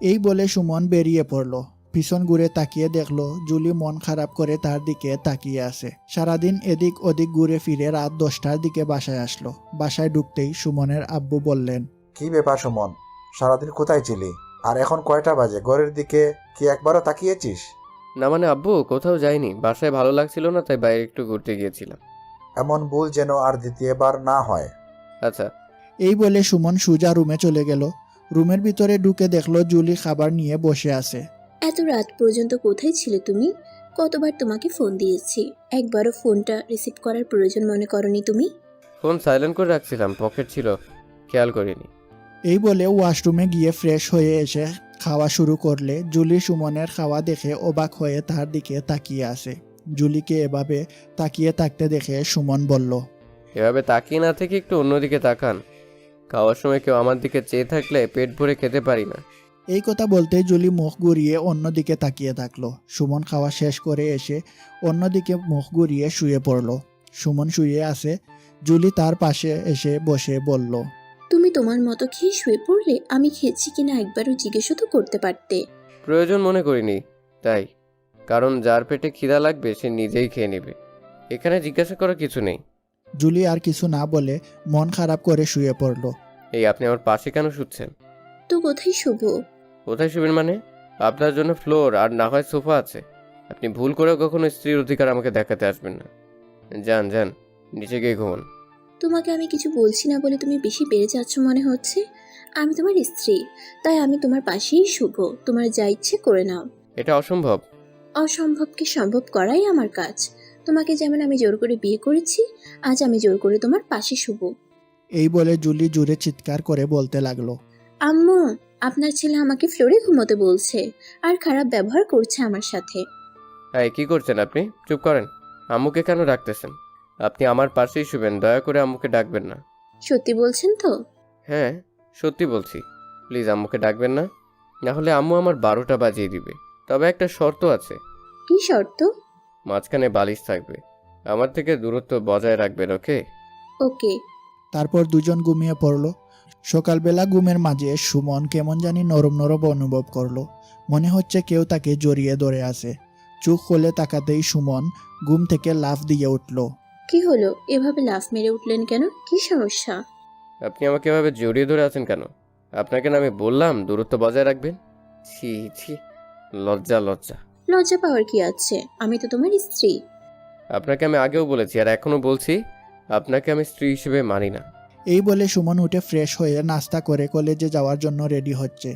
এই বলে সুমন বেরিয়ে পড়ল। পিছন ঘুরে তাকিয়ে দেখলো জুলি মন খারাপ করে তার দিকে তাকিয়ে আছে। সারাদিন এদিক ওদিক ঘুরে ফিরে রাত 10টার দিকে বাসায় আসলো। বাসায় ঢুকতেই সুমনের আব্বু বললেন, কি ব্যাপার সুমন, সারাদিন কোথায় ছিলি? আর এখন কয়টা বাজে? ঘরের দিকে কি একবারও তাকিয়েছিস? না মানে আব্বু, কোথাও যাইনি, বাসায় ভালো লাগছিল না তাই বাইরে একটু ঘুরতে গিয়েছিলাম। এমন ভুল যেন আর দ্বিতীয়বার না হয়। আচ্ছা। এই বলে সুমন সোজা রুমে চলে গেল। রুমের ভিতরে ঢুকে দেখলো জুলি খাবার নিয়ে বসে আছে। এত রাত পর্যন্ত কোথায় ছিলে তুমি? কতবার তোমাকে ফোন দিয়েছি, একবারও ফোনটা রিসিভ করার প্রয়োজন মনে করনি তুমি? ফোন সাইলেন্ট করে রাখছিলাম, পকেট ছিল, খেয়াল করিনি। এই বলে ওয়াশরুমে গিয়ে ফ্রেশ হয়ে এসে খাওয়া শুরু করলে জুলি সুমনের খাওয়া দেখে অবাক হয়ে তার দিকে তাকিয়ে আসে। জুলিকে এভাবে তাকিয়ে থাকতে দেখে সুমন বলল, এভাবে তাকিয়ে না থেকে একটু অন্যদিকে তাকান। খাওয়ার সময় কেউ আমার দিকে চেয়ে থাকলে পেট ভরে খেতে পারি না। এই কথা বলতে জুলি মুখ ঘুরিয়ে অন্যদিকে তাকিয়ে থাকলো। সুমন খাওয়া শেষ করে এসে অন্যদিকে মুখ ঘুরিয়ে শুয়ে পড়ল। সুমন শুয়ে আছে। জুলি তার পাশে এসে বসে বলল, তুমি তোমার মতো খেয়ে শুয়ে পড়লে? আমি খেয়েছি কিনা একবারও জিজ্ঞেসও তো করতে পারতে। প্রয়োজন মনে করিনি তাই, কারণ যার পেটে খিদা লাগবে সে নিজেই খেয়ে নেবে, এখানে জিজ্ঞাসা করার কিছু নেই। জুলি আর কিছু না বলে মন খারাপ করে শুয়ে পড়ল। এই আপনি আমার পাশে কেন শুচ্ছেন? তো কোথায় শুভ? কোথায় শুবেন মানে? আপনার জন্য ফ্লোর আর না হয় সোফা আছে। আপনি ভুল করেও কখনো স্ত্রীর অধিকার আমাকে দেখাতে আসবেন না। যান যান, নিচে গিয়ে ঘুমান। তোমাকে আমি কিছু বলছি না বলে তুমি বেশি বেড়ে যাচ্ছ মনে হচ্ছে। আমি তোমার স্ত্রী, তাই আমি তোমার পাশেই শুভ। তোমার যা ইচ্ছে করে নাও। এটা অসম্ভব। অসম্ভবকে সম্ভব করাই আমার কাজ। তোমাকে যেমন আমি জোর করে বিয়ে করেছি, আজ আমি জোর করে তোমার পাশে শুভ। এই বলে জুলি জুড়ে চিৎকার করে বলতে লাগলো, আম্মু, আপনার ছেলে আমাকে ফ্লোরে ঘুমোতে বলছে আর খারাপ ব্যবহার করছে আমার সাথে। হ্যাঁ, কি করছেন আপনি? চুপ করেন। আম্মুকে কেন ডাকতেছেন? আপনি আমার পাশেই শুবেন, দয়া করে আম্মুকে ডাকবেন না। সত্যি বলছেন তো? হ্যাঁ সত্যি বলছি, প্লিজ আম্মুকে ডাকবেন না, না হলে আম্মু আমার 12টা বাজিয়ে দিবে। তবে একটা শর্ত আছে। কি শর্ত? মাঝখানে বালিশ থাকবে, আমার থেকে দূরত্ব বজায় রাখবেন, ওকে? ওকে। তারপর দুজন ঘুমিয়ে পড়ল। সকালবেলা ঘুমের মাঝে সুমন কেমন জানি নরম নরম অনুভব করলো। মনে হচ্ছে কেউ তাকে জড়িয়ে ধরে আছে। চোখ খুলে তাকাতেই সুমন ঘুম থেকে লাফ দিয়ে উঠল। কি হলো? এভাবে লাফ মেরে উঠলেন কেন? কি সমস্যা? আপনি আমাকে এভাবে জড়িয়ে ধরে আছেন কেন? আপনাকে না আমি বললাম দূরত্ব বজায় রাখবেন? ছি ছি, লজ্জা লজ্জা। লজ্জা পাওয়ার কি আছে? আমি তো তোমার স্ত্রী। আপনাকে আমি আগেও বলেছি আর এখনো বলছি, আপনাকে আমি স্ত্রী হিসেবে মানি না। এই বলে সুমন উঠে ফ্রেশ হয়ে নাস্তা করে কলেজে যাওয়ার জন্য রেডি হচ্ছে।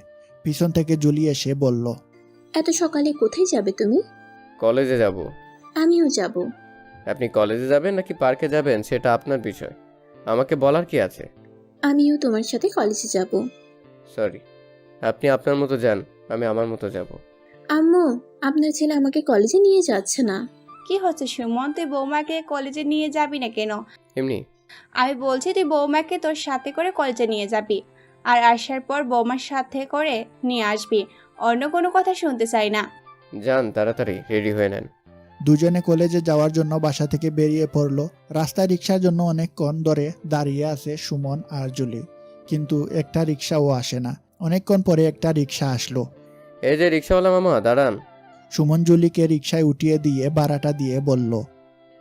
পিছন থেকে জুলি এসে বলল, এত সকালে কোথায় যাবে তুমি? কলেজে যাব। আমিও যাব। আপনি কলেজে যাবেন নাকি পার্কে যাবেন সেটা আপনার বিষয়, আমাকে বলার কি আছে? আমিও তোমার সাথে কলেজে যাব। সরি, আপনি আপনার মতো যান, আমি আমার মতো যাব। আম্মু, আপনার ছেলে আমাকে কলেজে নিয়ে যাচ্ছে না। কি হচ্ছে সুমন, তুই বৌমাকে কলেজে নিয়ে যাবি না কেন? এমনি। আমি বলছি তুই বৌমাকে তোর সাথে করে কলেজে নিয়ে যাবি, আর আসার পর বৌমার সাথে করে নিয়ে আসবি। অন্য কোনো কথা শুনতে চাই না। যান, তাড়াতাড়ি রেডি হয়ে নেন। দুজনে কলেজে যাওয়ার জন্য বাসা থেকে বেরিয়ে পড়লো। রাস্তায় রিক্সার জন্য অনেকক্ষণ ধরে দাঁড়িয়ে আছে সুমন আর জুলি, কিন্তু একটা রিক্সাও আসে না। অনেকক্ষণ পরে একটা রিক্সা আসলো। এই যে রিক্সাওয়ালা মামা, দাঁড়ান। সুমন জুলিকে রিক্সায় উঠিয়ে দিয়ে ভাড়াটা দিয়ে বলল,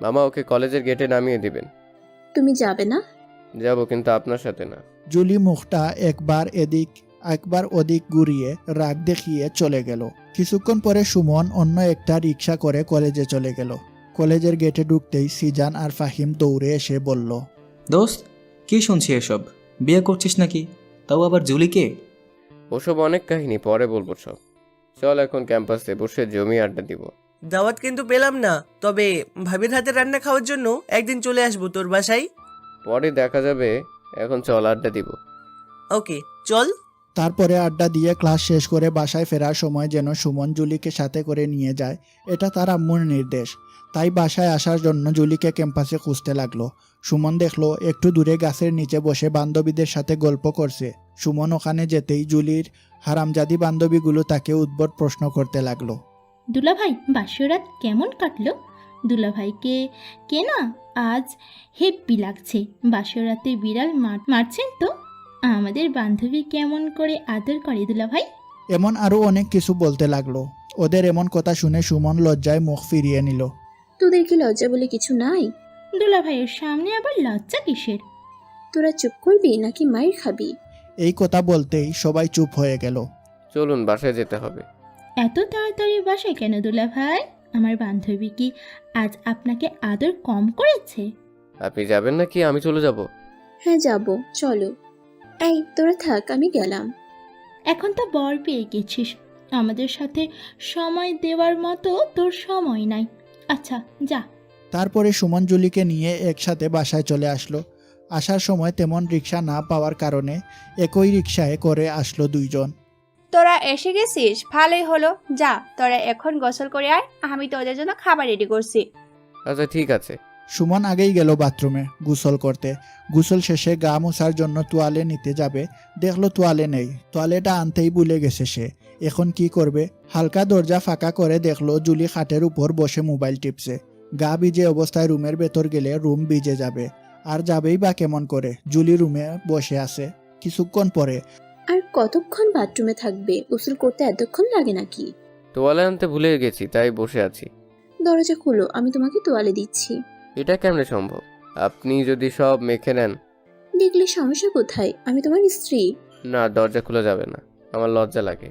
মামা, ওকে কলেজের গেটে নামিয়ে দিবেন। তুমি যাবে না? যাব, কিন্তু আপনার সাথে না। জুলি মুখটা একবার এদিক একবার ওদিক ঘুরিয়ে রাগ দেখিয়ে চলে গেল। কিছুক্ষণ পরে সুমন অন্য একটা রিক্সা করে কলেজে চলে গেল। কলেজের গেটে ঢুকতেই সিজান আর ফাহিম দৌড়ে এসে বলল, দোস্ত, কি শুনছি এসব? বিয়ে করছিস নাকি? তাও আবার জুলিকে? ওসব অনেক কাহিনী পরে বলবো সব। চল এখন ক্যাম্পাসে বসে জমি আড্ডা দিব। দাওয়াত কিন্তু পেলাম না, তবে ভাবির হাতে রান্না খাওয়ার জন্য একদিন চলে আসবো তোর বাসায়। পরে দেখা যাবে, এখন চল আড্ডা দিব। ওকে, চল। তারপরে আড্ডা দিয়ে ক্লাস শেষ করে বাসায় ফেরার সময় যেন সুমন জুলিকে সাথে করে নিয়ে যায়, এটা তার আম্মুর নির্দেশ। তাই বাসায় আসার জন্য জুলিকে ক্যাম্পাসে খুঁজতে লাগলো। সুমন দেখলো একটু দূরে গাছের নিচে বসে বান্ধবীদের সাথে গল্প করছে। সুমন ওখানে যেতেই জুলির হারামজাদি বান্ধবীগুলো তাকে উদ্ভট প্রশ্ন করতে লাগলো। দুলাভাই, বাসরাত কেমন কাটলো? দুলাভাইকে কে না আজ হেব্বি লাগছে। বাসরাতে বিড়াল মারছেন তো? আমাদের বান্ধবী কেমন করে আদর করে দুলাভাই? এমন আরো অনেক কিছু বলতে লাগলো। ওদের এমন কথা শুনে সুমন লজ্জায় মুখ ফিরিয়ে নিল। তোদের কি লজ্জা বলে কিছু নাই? দুলাভাইয়ের সামনে আবার লজ্জা কিসের? তোরা চুপ করবি নাকি মাইর খাবি? এই কথা বলতেই সবাই চুপ হয়ে গেল। চলুন, বাসায় যেতে হবে। এত তাড়াতাড়ি বাসায় কেন দুলাভাই? আমার বান্ধবী কি আজ আপনাকে আদর কম করেছে? আপনি যাবেন নাকি আমি চলে যাব? হ্যাঁ যাব, চলো। এই তোরা থাক, আমি গেলাম। এখন তো বর পেয়ে গেছিস, আমাদের সাথে সময় দেওয়ার মতো তোর সময় নাই। আচ্ছা, যা। তারপরে সুমন জুলিকে নিয়ে একসাথে বাসায় চলে আসলো। আসার সময় তেমন রিক্সা না পাওয়ার কারণে একই রিক্সায় করে আসলো দুইজন। তোরা এসে গেছিস, ভালোই হলো। যা, তোরা এখন গোসল করে আয়, আমি তোদের জন্য খাবার রেডি করছি। আচ্ছা ঠিক আছে। সুমন আগেই গেল বাথরুমে গোসল করতে। গোসল শেষে গা মোছার জন্য তোয়ালে নিতে যাবে, দেখলো তোয়ালে নেই। তোয়ালেটা আনতেই ভুলে গেছে সে। এখন কি করবে? হালকা দরজা ফাঁকা করে দেখলো জুলি খাটের উপর বসে মোবাইল টিপছে। গা ভিজে অবস্থায় রুমের ভেতর গেলে রুম ভিজে যাবে, আর যাবেই বা কেমন করে? জুলি রুমে বসে আছে। কিছুক্ষণ পরে, আর কতক্ষণ বাথরুমে থাকবে? গোসল করতে এতক্ষণ লাগে নাকি? তোয়ালে আনতে ভুলে গেছি, তাই বসে আছি। দরজা খুলো, আমি তোমাকে তোয়ালে দিচ্ছি। এটা কেমনে সম্ভব? আপনি যদি সব মেখে নেন। দেখলে সমস্যা কোথায়? আমি তোমার স্ত্রী। না, দরজা খোলা যাবে না, আমার লজ্জা লাগে।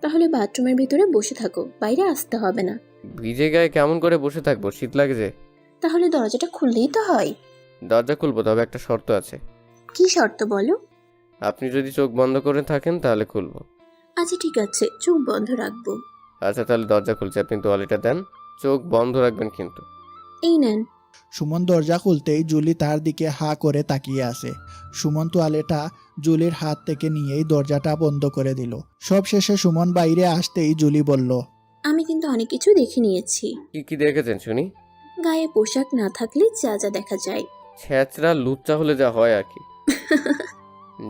তাহলে বাথরুমের ভিতরে বসে থাকো, বাইরে আসতে হবে না। ভিজে গায়ে কেমন করে বসে থাকবো? শীত লাগে যে। তাহলে দরজাটা খুললেই তো হয়। দরজা খুলবো, তবে একটা শর্ত আছে। কি শর্ত বলো? আপনি যদি চোখ বন্ধ করে থাকেন তাহলে খুলবো। আচ্ছা ঠিক আছে, চোখ বন্ধ রাখবো। আচ্ছা তাহলে দরজা খুলছে, আপনি তোয়ালেটা দেন, চোখ বন্ধ রাখবেন কিন্তু। এই নেন। সুমন দরজা খুলতেই জুলি তার দিকে হা করে তাকিয়ে আছে। সুমন তোয়ালেটা জুলির হাত থেকে নিয়েই দরজাটা বন্ধ করে দিল। সব শেষে সুমন বাইরে আসতেই জুলি বলল, আমি কিন্তু অনেক কিছু দেখে নিয়েছি। কি কি দেখেছেন শুনি? গায়ে পোশাক না থাকলে যা যা দেখা যায়। ছেঁচড়া লুচ্চা হলে যা হয় আর কি।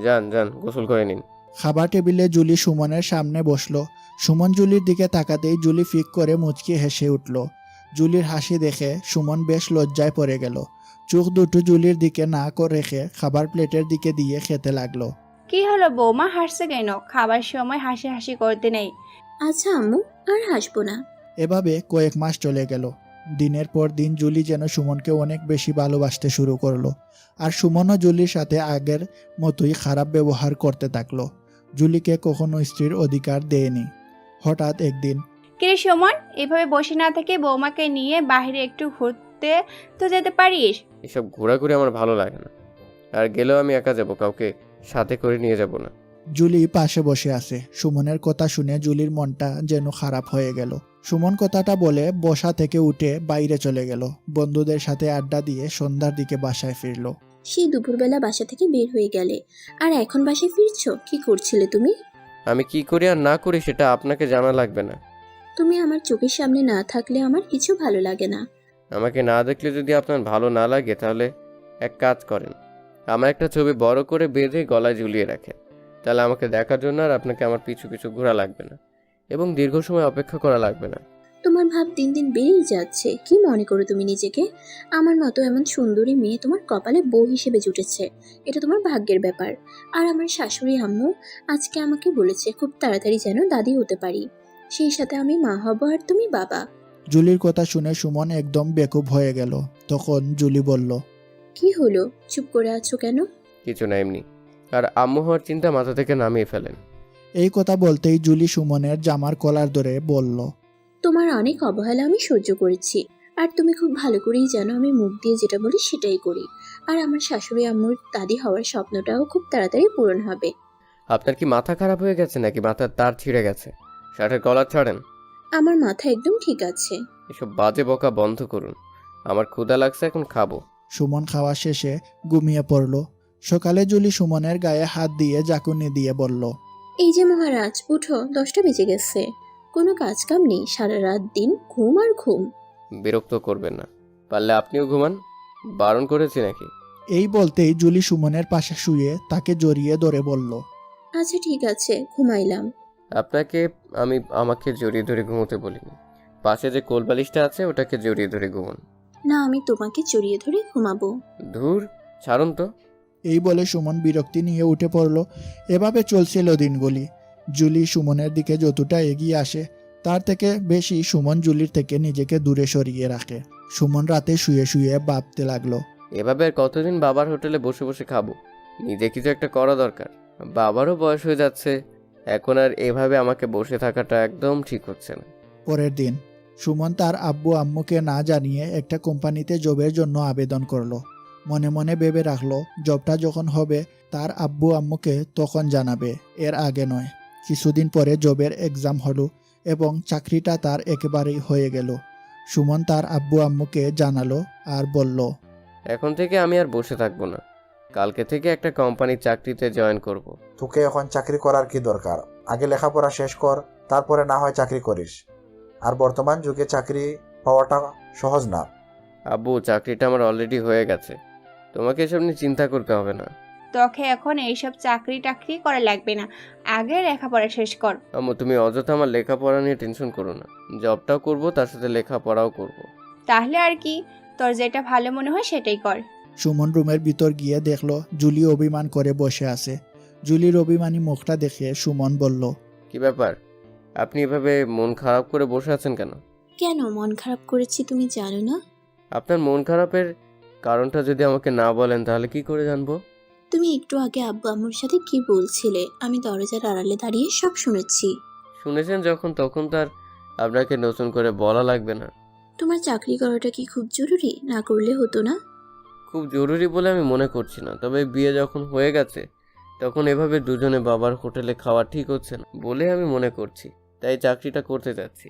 যান যান, গোসল করে নিন। খাবার টেবিলে জুলি সুমনের সামনে বসলো। সুমন জুলির দিকে তাকাতেই জুলি ফিক করে মুচকি হেসে উঠল। জুলির হাসি দেখে সুমন বেশ লজ্জায় পড়ে গেল। চোখ দুটো জুলির দিকে না করে রেখে খাবার প্লেটের দিকে দিয়ে খেতে লাগলো। কি হলো বৌমা, হাসছে কেন? খাবার সময় হাসি হাসি করতে নেই। আচ্ছা আম্মু, আর হাসবো না। এভাবে কয়েক মাস চলে গেল। দিনের পর দিন জুলি যেন সুমনকে অনেক বেশি ভালোবাসতে শুরু করলো, আর সুমনও জুলির সাথে আগের মতোই খারাপ ব্যবহার করতে থাকলো। জুলিকে কখনো স্ত্রীর অধিকার দেয়নি। হঠাৎ একদিন, কিরে সুমন, এভাবে বসে না থেকে বৌমাকে নিয়ে বাইরে একটু ঘুরতে তো যেতে পারিস। এসব ঘোরাঘুরি আমার ভালো লাগে না, আর গেলেও আমি একা যাব, কাউকে সাথে করে নিয়ে যাব না। জুলি পাশে বসে আছে। সুমনের কথা শুনে জুলির মনটা যেন খারাপ হয়ে গেল। সুমন কথাটা বলে বসা থেকে উঠে বাইরে চলে গেল। বন্ধুদের সাথে আড্ডা দিয়ে সন্ধ্যার দিকে বাসায় ফিরল। সেই দুপুরবেলা বাসা থেকে বের হয়ে গেলে, আর এখন বাসায় ফিরছো? কি করছিলে তুমি? আমি কি করি আর না করি সেটা আপনাকে জানা লাগবে না। তুমি আমার চোখের সামনে না থাকলে আমার কিছু ভালো লাগে না। আমাকে না দেখলে যদি আপনার ভালো না লাগে তাহলে এক কাজ করেন, আমার একটা ছবি বড় করে বেঁধে গলায় ঝুলিয়ে রাখেন। তাহলে আমাকে দেখার জন্য আর আপনাকে আমার পিছু পিছু ঘোরা লাগবে না এবং দীর্ঘ সময় অপেক্ষা করা লাগবে না। তোমার ভাব দিন দিন বেড়েই যাচ্ছে। কি মনে করো তুমি নিজেকে? আমার মতো এমন সুন্দরী মেয়ে তোমার কপালে বউ হিসেবে জুটেছে, এটা তোমার ভাগ্যের ব্যাপার। আর আমার শাশুড়ি আম্মু আজকে আমাকে বলেছে খুব তাড়াতাড়ি যেন দাদি হতে পারি, সেই সাথে আমি মা হব আর তুমি বাবা। জুলির কথা শুনে সুমন একদম বেকুব হয়ে গেল। তখন জুলি বলল, কি হলো, চুপ করে আছো কেন? কিছু না, এমনি। আর আম্মু হওয়ার চিন্তা মাথা থেকে নামিয়ে ফেলেন। এই কথা বলতেই জুলি সুমনের জামার কলার ধরে বলল, তোমার অনেক অবহেলা আমি সহ্য করেছি, আর তুমি খুব ভালো করেই জানো আমি মুখ দিয়ে যেটা বলি সেটাই করি। আর আমার শাশুড়ি আম্মুর দাদি হওয়ার স্বপ্নটাও খুব তাড়াতাড়ি পূরণ হবে। আপনার কি মাথা খারাপ হয়ে গেছে নাকি মাথার তার ছিঁড়ে গেছে? শার্টের কলার ছাড়েন। আমার মাথা একদম ঠিক আছে। এসব বাজে বকা বন্ধ করুন, আমার ক্ষুধা লাগছে, এখন খাবো। সুমন খাওয়া শেষে ঘুমিয়ে পড়ল। সকালে জুলি সুমনের গায়ে হাত দিয়ে জাকুনি দিয়ে বলল, এই যে মহারাজ, উঠো, 10টা বেজে গেছে। কোনো কাজ কাম নেই, সারা রাত দিন ঘুম আর ঘুম। বিরক্ত করবেন না, পারলে আপনিও ঘুমান। বারণ করেছি নাকি? এই বলতেই জুলি সুমনের পাশে শুয়ে তাকে জড়িয়ে ধরে বলল, আচ্ছা ঠিক আছে, ঘুমাইলাম। আপনাকে আমাকে জড়িয়ে ধরে ঘুমোতে বলিনি। পাশে যে কোলবালিশটা আছে ওটাকে জড়িয়ে ধরে ঘুমন। না, আমি তোমাকে জড়িয়ে ধরে ঘুমাবো। ধুর, ছাড়ুন তো। এই বলে সুমন বিরক্তি নিয়ে উঠে পড়ল। এভাবে চলছিল দিনগুলি। জুলি সুমনের দিকে যতটা এগিয়ে আসে তার থেকে বেশি সুমন জুলির থেকে নিজেকে দূরে সরিয়ে রাখে। সুমন রাতে শুয়ে শুয়ে ভাবতে লাগলো, এভাবে আর কতদিন বাবার হোটেলে বসে বসে খাবো? নিজে কিছু একটা করা দরকার। বাবারও বয়স হয়ে যাচ্ছে, এখন আর এভাবে আমাকে বসে থাকাটা একদম ঠিক হচ্ছে না। পরের দিন সুমন তার আব্বু আম্মুকে না জানিয়ে একটা কোম্পানিতে জবের জন্য আবেদন করলো। মনে মনে ভেবে রাখলো জবটা যখন হবে তার আব্বু আম্মুকে তখন জানাবে, এর আগে নয়। কিছুদিন পরে জবের এক্সাম হলো এবং চাকরিটা তার একেবারেই হয়ে গেল। সুমন তার আব্বু আম্মুকে জানালো আর বলল, এখন থেকে আমি আর বসে থাকবো না, কালকে থেকে একটা কোম্পানির চাকরিতে জয়েন করব। তোকে এখন চাকরি করার কি দরকার? আগে লেখাপড়া শেষ কর, তারপরে না হয় চাকরি করিস। আর বর্তমান যুগে চাকরি পাওয়াটা সহজ না। আব্বু, চাকরিটা আমার অলরেডি হয়ে গেছে, তোমাকে এসব নিয়ে চিন্তা করতে হবে না। তোকে এখন এইসব চাকরি টাকরি করা লাগবে না, আগে লেখাপড়া শেষ কর। আম্মু, তুমি অযথা আমার লেখাপড়া নিয়ে টেনশন করো না। জবটাও করব, তার সাথে লেখাপড়াও করব। তাহলে আর কি, তোর যেটা ভালো মনে হয় সেটাই কর। সুমন রুমের ভিতর গিয়ে দেখলো জুলি অভিমান করে বসে আছে। জুলির অভিমানী মুখটা দেখে সুমন বলল, কি ব্যাপার, আপনি এভাবে মন খারাপ করে বসে আছেন কেন? কেন মন খারাপ করেছি তুমি জানো না? আপনার মন খারাপের কারণটা যদি আমাকে না বলেন তাহলে কি করে জানবো? তুমি একটু আগে আব্বু আম্মুর সাথে কি বলছিলে? আমি দরজার আড়ালে দাঁড়িয়ে সব শুনেছি। শুনেছেন যখন, তখন তার আপনাকে নতুন করে বলা লাগবে না। তোমার চাকরি করাটা কি খুব জরুরি? না করলে হতো না? খুব জরুরি বলে আমি মনে করছি না, তবে বিয়ে যখন হয়ে গেছে তখন এভাবে দুজনে বাবার হোটেলে খাওয়া ঠিক হচ্ছে না বলে আমি মনে করছি, তাই চাকরিটা করতে যাচ্ছি।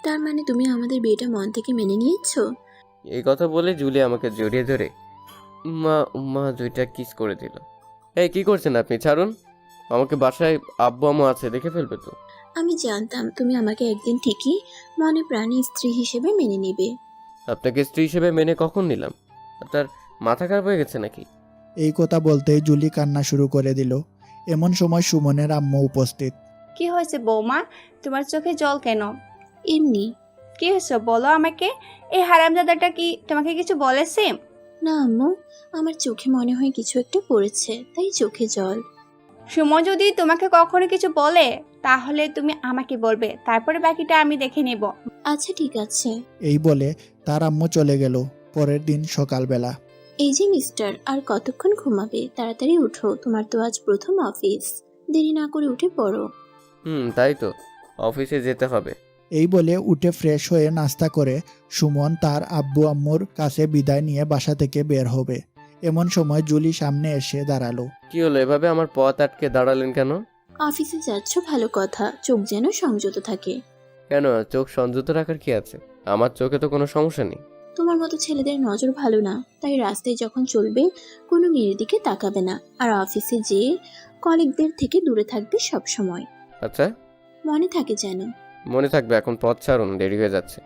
তার মানে তুমি আমাদের বিয়েটা মন থেকে মেনে নিয়েছো? এই কথা বলে জুলি আমাকে জড়িয়ে ধরে মা মা 2টা কিস করে দিল। এই কি করছেন আপনি? ছাড়ুন আমাকে, বাসায় আব্বু আম্মু আছে, দেখে ফেলবে তো। আমি জানতাম তুমি আমাকে একদিন ঠিকই মনে প্রাণে স্ত্রী হিসেবে মেনে নিবে। আপনাকে স্ত্রী হিসেবে মেনে কখন নিলাম? আপনার মাথা খারাপ হয়ে গেছে নাকি? এই কথা বলতেই জুলি কান্না শুরু করে দিল। এমন সময় সুমনের আম্মু উপস্থিত। কি হয়েছে বৌমা, তোমার চোখে জল কেন? এমনি। কি হয়েছে বলো আমাকে। এই হারামজাদাটা কি তোমাকে কিছু বলেছে? না আম্মু, আমার চোখে মনে হয় কিছু একটা পড়েছে, তাই চোখে জল। সুমন যদি তোমাকে কখনো কিছু বলে তাহলে তুমি আমাকে বলবে, তারপরে বাকিটা আমি দেখে নেব। আচ্ছা ঠিক আছে। এই বলে তার আম্মু চলে গেল। পরের দিন সকালবেলা। এই যে মিস্টার, আর কতক্ষণ ঘুমাবে? তাড়াতাড়ি উঠো, তোমার তো আজ প্রথম অফিস। দেরি না করে উঠে পড়ো। তাই তো, অফিসে যেতে হবে। এই বলে উঠে ফ্রেশ হয়ে নাস্তা করে সুমন তার আব্বু আম্মুর কাছে বিদায় নিয়ে বাসা থেকে বের হবে। এমন সময় জুলি সামনে এসে দাঁড়ালো। কি হলো, এভাবে আমার পথ আটকে দাঁড়ালেন কেন? অফিসে যাচ্ছ ভালো কথা, চোখ যেন সংযত থাকে। কেন, চোখ সংযত রাখার কি আছে? আমার চোখে তো কোনো সমস্যা নেই। তোমার মতো ছেলেদের নজর ভালো না, তাই রাস্তায় যখন চলবে কোনো মেয়ের দিকে তাকাবে না, আর অফিসে যেয়ে কলিগদের থেকে দূরে থাকবে সব সময়। আচ্ছা, মনে থাকে যেন। মনে থাকবে। এখন পথ ছাড়ুন, দেরি হয়ে যাচ্ছে।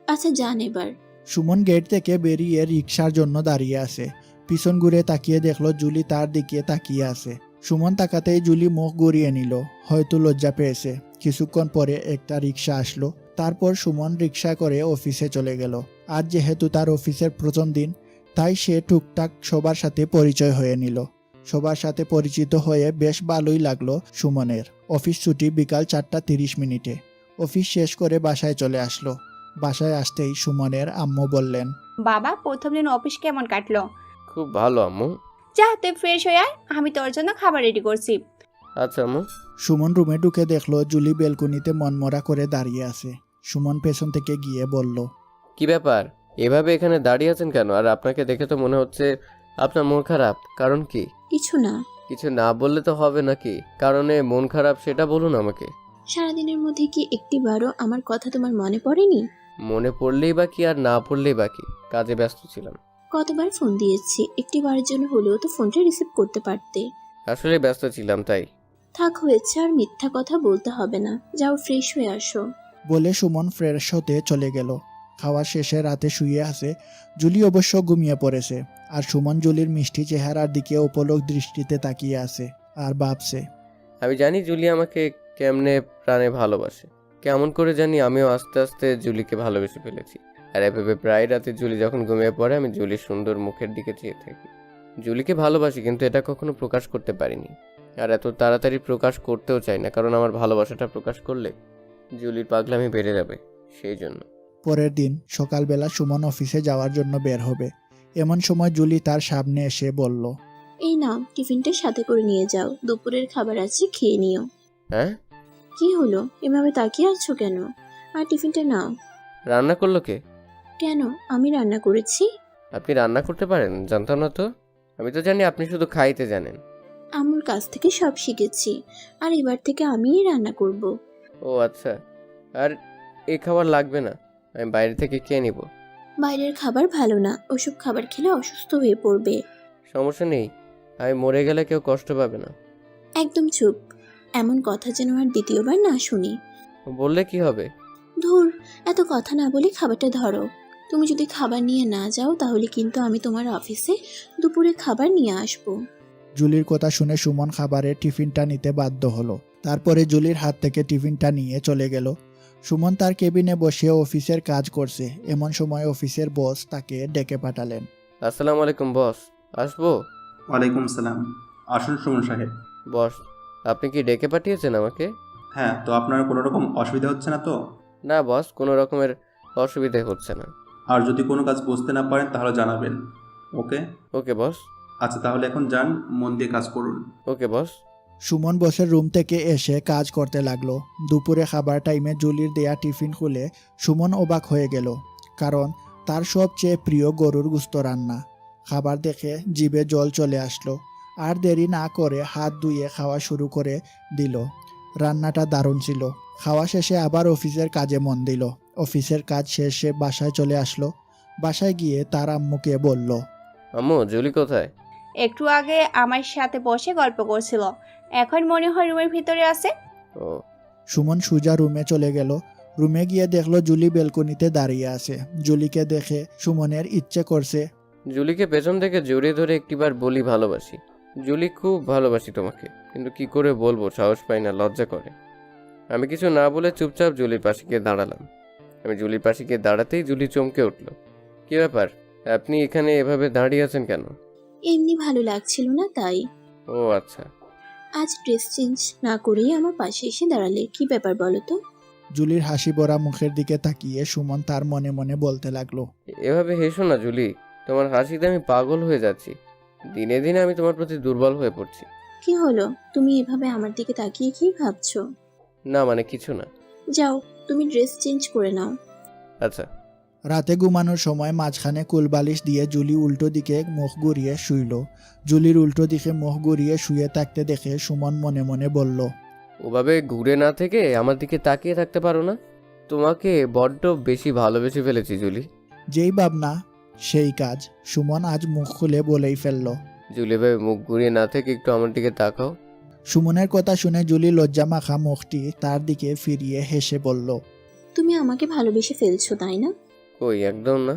আচ্ছা যান এবার। সুমন গেট থেকে বেরিয়ে রিকশার জন্য দাঁড়িয়ে আছে। পিছন ঘুরে তাকিয়ে দেখলো জুলি তার দিকে তাকিয়ে আছে। সুমন তাকাতেই জুলি মুখ ঘুরিয়ে নিল, হয়তো লজ্জা পেয়েছে। কিছুক্ষণ পরে একটা রিকশা আসলো। তারপর সুমন রিকশা করে অফিসে চলে গেল। আজ যেহেতু তার অফিসের প্রথম দিন, তাই সে টুকটাক সবার সাথে পরিচয় হয়ে নিল। সবার সাথে পরিচিত হয়ে বেশ ভালোই লাগলো সুমনের। অফিস ছুটি বিকাল 4:30। অফিস শেষ করে বাসায় চলে আসলো। বাসায় আসতেই সুমনের আম্মু বললেন, বাবা, প্রথম দিন অফিস কেমন কাটলো? খুব ভালো আম্মু। যা, তুই ফ্রেশ হয়ে আয়, আমি তোর জন্য খাবার রেডি করছি। আচ্ছা আম্মু। সুমন রুমে ঢুকে দেখলো জুলি বেলকনিতে মনমরা করে দাঁড়িয়ে আছে। সুমন পেছন থেকে গিয়ে বলল, কি ব্যাপার, এভাবে এখানে দাঁড়িয়ে আছেন কেন? আর আপনাকে দেখে তো মনে হচ্ছে আপনার মন খারাপ। কারণ কি? কিছু না। কিছু না বললে তো হবে নাকি? কারণে মন খারাপ সেটা বলুন আমাকে। সারাদিনের মধ্যে কি একটিবারও আমার কথা তোমার মনে পড়েনি? মনে পড়লেই বা কি, আর না পড়লেই বা কি? কাজে ব্যস্ত ছিলাম। কতবার ফোন দিয়েছি, একটিবারের জন্য হলেও তো ফোনটা রিসিভ করতে পারতে। আসলে ব্যস্ত ছিলাম তাই। থাক, হয়েছে, আর মিথ্যা কথা বলতে হবে না। যাও ফ্রেশ হয়ে আসো। বলে সুমন ফ্রেশ হতে চলে গেল। খাওয়া শেষে রাতে শুয়ে আছে। জুলি অবশ্য ঘুমিয়ে পড়েছে। আর সুমন জুলির মিষ্টি চেহারার দিকে উপলক দৃষ্টিতে তাকিয়ে আছে আর ভাবছে, আমি জানি জুলি আমাকে কেমনে প্রাণে ভালোবাসে। কেমন করে জানি আমিও আস্তে আস্তে জুলিকে ভালোবেসে ফেলেছি। আর এভাবে প্রায় রাতে জুলি যখন ঘুমিয়ে পড়ে আমি জুলির সুন্দর মুখের দিকে চেয়ে থাকি। জুলিকে ভালোবাসি, কিন্তু এটা কখনো প্রকাশ করতে পারিনি। আর এত তাড়াতাড়ি প্রকাশ করতেও চাই না, কারণ আমার ভালোবাসাটা প্রকাশ করলে জুলির পাগলামি বেড়ে যাবে, সেই জন্য। পরের দিন সকালবেলা সুমন অফিসে যাওয়ার জন্য বের হবে। এমন সময় জুলি তার সামনে এসে বলল, এই নাও, টিফিনটা সাথে করে নিয়ে যাও, দুপুরের খাবার আছে, খেয়ে নিও। হ্যাঁ? কি হলো, এভাবে তাকিয়ে আছো কেন? আর টিফিনটা নাও। রান্না করলো কে? কেন, আমি রান্না করেছি। আপনি রান্না করতে পারেন? জানতাম না তো। আমি তো জানি আপনি শুধু খাইতে জানেন। আম্মুর কাছ থেকে সব শিখেছি, আর এবার থেকে আমিই রান্না করব। ও আচ্ছা। আর এই খাবার লাগবে না, আমি বাইরে থেকে খেয়ে নিব। বাইরের খাবার ভালো না, ওসব খাবার খেলে অসুস্থ হয়ে পড়বে। সমস্যা নেই, আমি মরে গেলে কেউ কষ্ট পাবে না। একদম চুপ, এমন কথা যেন আর দ্বিতীয়বার না শুনি। বললে কি হবে? ধুর, এত কথা না বলে খাবারটা ধরো। তুমি যদি খাবার নিয়ে না যাও তাহলে কিন্তু আমি তোমার অফিসে দুপুরে খাবার নিয়ে আসবো। জুলির কথা শুনে সুমন খাবারের টিফিনটা নিতে বাধ্য হলো। তারপরে জুলির হাত থেকে টিফিনটা নিয়ে চলে গেল। সুমন তার কেবিনে বসে অফিসের কাজ করছে। এমন সময় অফিসের বস তাকে ডেকে পাঠালেন। আসসালামু আলাইকুম বস, আসবো? ওয়ালাইকুম সালাম। আসুন সুমন সাহেব। বস, আপনি কি ডেকে পাঠিয়েছেন আমাকে? হ্যাঁ, তো আপনার কোনো রকম অসুবিধা হচ্ছে না তো? না বস, কোনো রকমের অসুবিধে হচ্ছে না। আর যদি কোনো কাজ বুঝতে না পারেন তাহলে জানাবেন। ওকে? ওকে বস। আচ্ছা, তাহলে এখন যান, মন দিয়ে কাজ করুন। ওকে বস। সুমন বসের রুম থেকে এসে কাজ করতে লাগলো। দুপুরে খাবার টাইমে জুলির দেয়া টিফিন খুলে সুমন অবাক হয়ে গেল, কারণ তার সবচেয়ে প্রিয় গরুর গোশত রান্না। খাবার দেখে জিভে জল চলে আসলো। আর দেরি না করে হাত ধুয়ে খাওয়া শুরু করে দিল। রান্নাটা দারুণ ছিল। খাওয়া শেষে আবার অফিসের কাজে মন দিল। অফিসের কাজ শেষে বাসায় চলে আসলো। বাসায় গিয়ে তার আম্মুকে বলল, আম্মু, জুলি কোথায়? একটু আগে আমার সাথে বসে গল্প করছিল, এখন মনে হয় রুমের ভিতরে আছে। ও। সুমন সুজা রুমে চলে গেল। রুমে গিয়ে দেখলো জুলি বেলকনিতে দাঁড়িয়ে আছে। জুলিকে দেখে সুমনের ইচ্ছে করছে জুলিকে পেছন থেকে জড়িয়ে ধরে একটিবার বলি ভালোবাসি। জুলি, খুব ভালোবাসি তোমাকে, কিন্তু কি করে বলবো, সাহস পাই না, লজ্জা করে। আমি কিছু না বলে চুপচাপ জুলির পাশে গিয়ে দাঁড়ালাম। আমি জুলির পাশে গিয়ে দাঁড়াতেই জুলি চমকে উঠল। কি ব্যাপার, আপনি এখানে এভাবে দাঁড়িয়ে আছেন কেন? এমনি ভালো লাগছিল না তাই। ও আচ্ছা। আজ ড্রেস চেঞ্জ না করেই আমার পাশে এসে দাঁড়ালে, কি ব্যাপার বলো তো? জুলির হাসি ভরা মুখের দিকে তাকিয়ে সুমন তার মনে মনে বলতে লাগলো, এভাবে হেসো না জুলি, তোমার হাসিতে আমি পাগল হয়ে যাচ্ছি। দিনে দিনে আমি তোমার প্রতি দুর্বল হয়ে পড়ছি। কি হলো, তুমি এভাবে আমার দিকে তাকিয়ে কি ভাবছো? না মানে কিছু না। যাও, তুমি ড্রেস চেঞ্জ করে নাও। আচ্ছা। রাতে ঘুমানোর সময় মাঝখানে কুলবালিশ দিয়ে জুলি উল্টো দিকে মুখ ঘুরিয়ে শুইল। জুলির উল্টো দিকে মুখ ঘুরিয়ে শুয়ে থাকতে দেখে সুমন মনে মনে বলল, ওভাবে ঘুরে না থেকে আমার দিকে তাকিয়ে থাকতে পারো না? তোমাকে বড্ড বেশি ভালোবেসে ফেলেছি জুলি। যেই ভাবনা সেই কাজ, সুমন আজ মুখ খুলে বলেই ফেলল। জুলি ভাই, মুখ ঘুরিয়ে না থেকে একটু আমার দিকে তাকাও। সুমনের কথা শুনে জুলি লজ্জা মাখা মুখটি তার দিকে ফিরিয়ে হেসে বলল, তুমি আমাকে ভালোবেসে ফেলছো তাই না? কই, একদম না।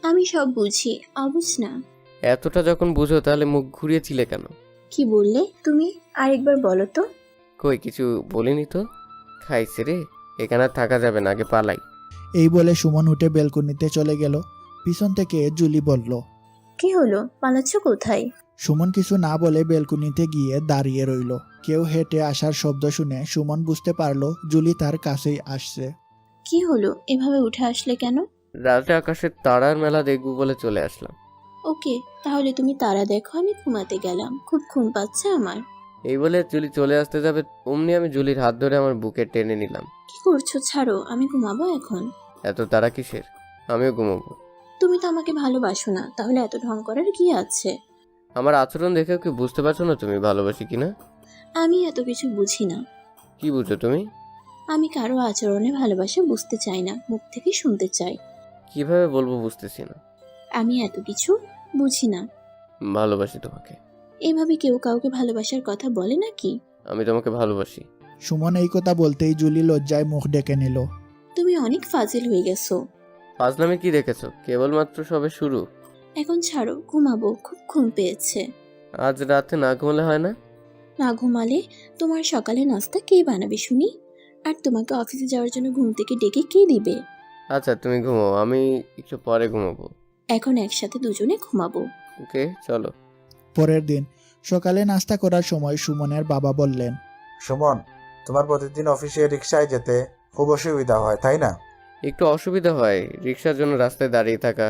আমি সব বুঝি, অবুঝ না। এতটা যখন বুঝো তাহলে মুখ ঘুরিয়েছিলে কেন? কি বললে তুমি? আরেকবার বলো তো। কই, কিছু বলিনি তো। খাইছে রে, এখানে আর থাকা যাবে না, আগে পালাই। এই বলে সুমন উঠে বেলকনিতে চলে গেল। পিছন থেকে জুলি বলল, কি হলো, পালাচ্ছ কোথায়? সুমন কিছু না বলে বেলকনিতে গিয়ে দাঁড়িয়ে রইল। কেউ হেঁটে আসার শব্দ শুনে সুমন বুঝতে পারল জুলি তার কাছেই আসছে। কি হলো, এভাবে উঠে আসলে কেন? রাতে আকাশের তারার মেলা দেখবো বলে চলে আসলাম। ওকে, তাহলে তুমি তারা দেখো, আমি ঘুমাতে গেলাম, খুব ঘুম পাচ্ছে আমার। এই বলে জুলি চলে আসতে যাবে, অমনি আমি জুলির হাত ধরে আমার বুকে টেনে নিলাম। কি করছো, ছাড়ো, আমি ঘুমাবো এখন। এত তারা কিসের? আমিও ঘুমাবো। তুমি তো আমাকে ভালোবাসো না, তাহলে এত ঢং করার কি আছে? আমার আচরণ দেখেও কি বুঝতে পারছো না তুমি ভালোবাসি কিনা? আমি এত কিছু বুঝি না। কি বুঝো তুমি? আমি কারো আচরণে ভালোবাসা বুঝতে চাই না, মুখ থেকে শুনতে চাই। কিভাবে বলবো বুঝতেছি না। আমি এত কিছু বুঝি না। ভালোবাসি তোমাকে। এভাবে কেউ কাউকে ভালোবাসার কথা বলে নাকি? আমি তোমাকে ভালোবাসি। সুমন এই কথা বলতেই জুলি লজ্জায় মুখ ডেকে নিল। তুমি অনেক ফাজিল হয়ে গেছো। ফাজলামে কি দেখেছো? কেবলমাত্র সবে শুরু। এখন ছাড়ো, ঘুমাবো, খুব ঘুম পেয়েছে। আজ রাতে না ঘুমালে হয় না? না ঘুমালে তোমার সকালে নাস্তা কে বানাবে শুনি? আর তোমাকে অফিসে যাওয়ার জন্য ঘুম থেকে ডেকে কে দিবে? আচ্ছা তুমি ঘুমাও, আমি একটু পরে ঘুমাবো। এখন একসাথে দুজনে ঘুমাবো। ওকে, চলো। পরের দিন সকালে নাস্তা করার সময় সুমনের বাবা বললেন, সুমন, তোমার প্রতিদিন অফিসে রিক্সায় যেতে খুব অসুবিধা হয় তাই না? একটু অসুবিধা হয়, রিক্সার জন্য রাস্তায় দাঁড়িয়ে থাকা,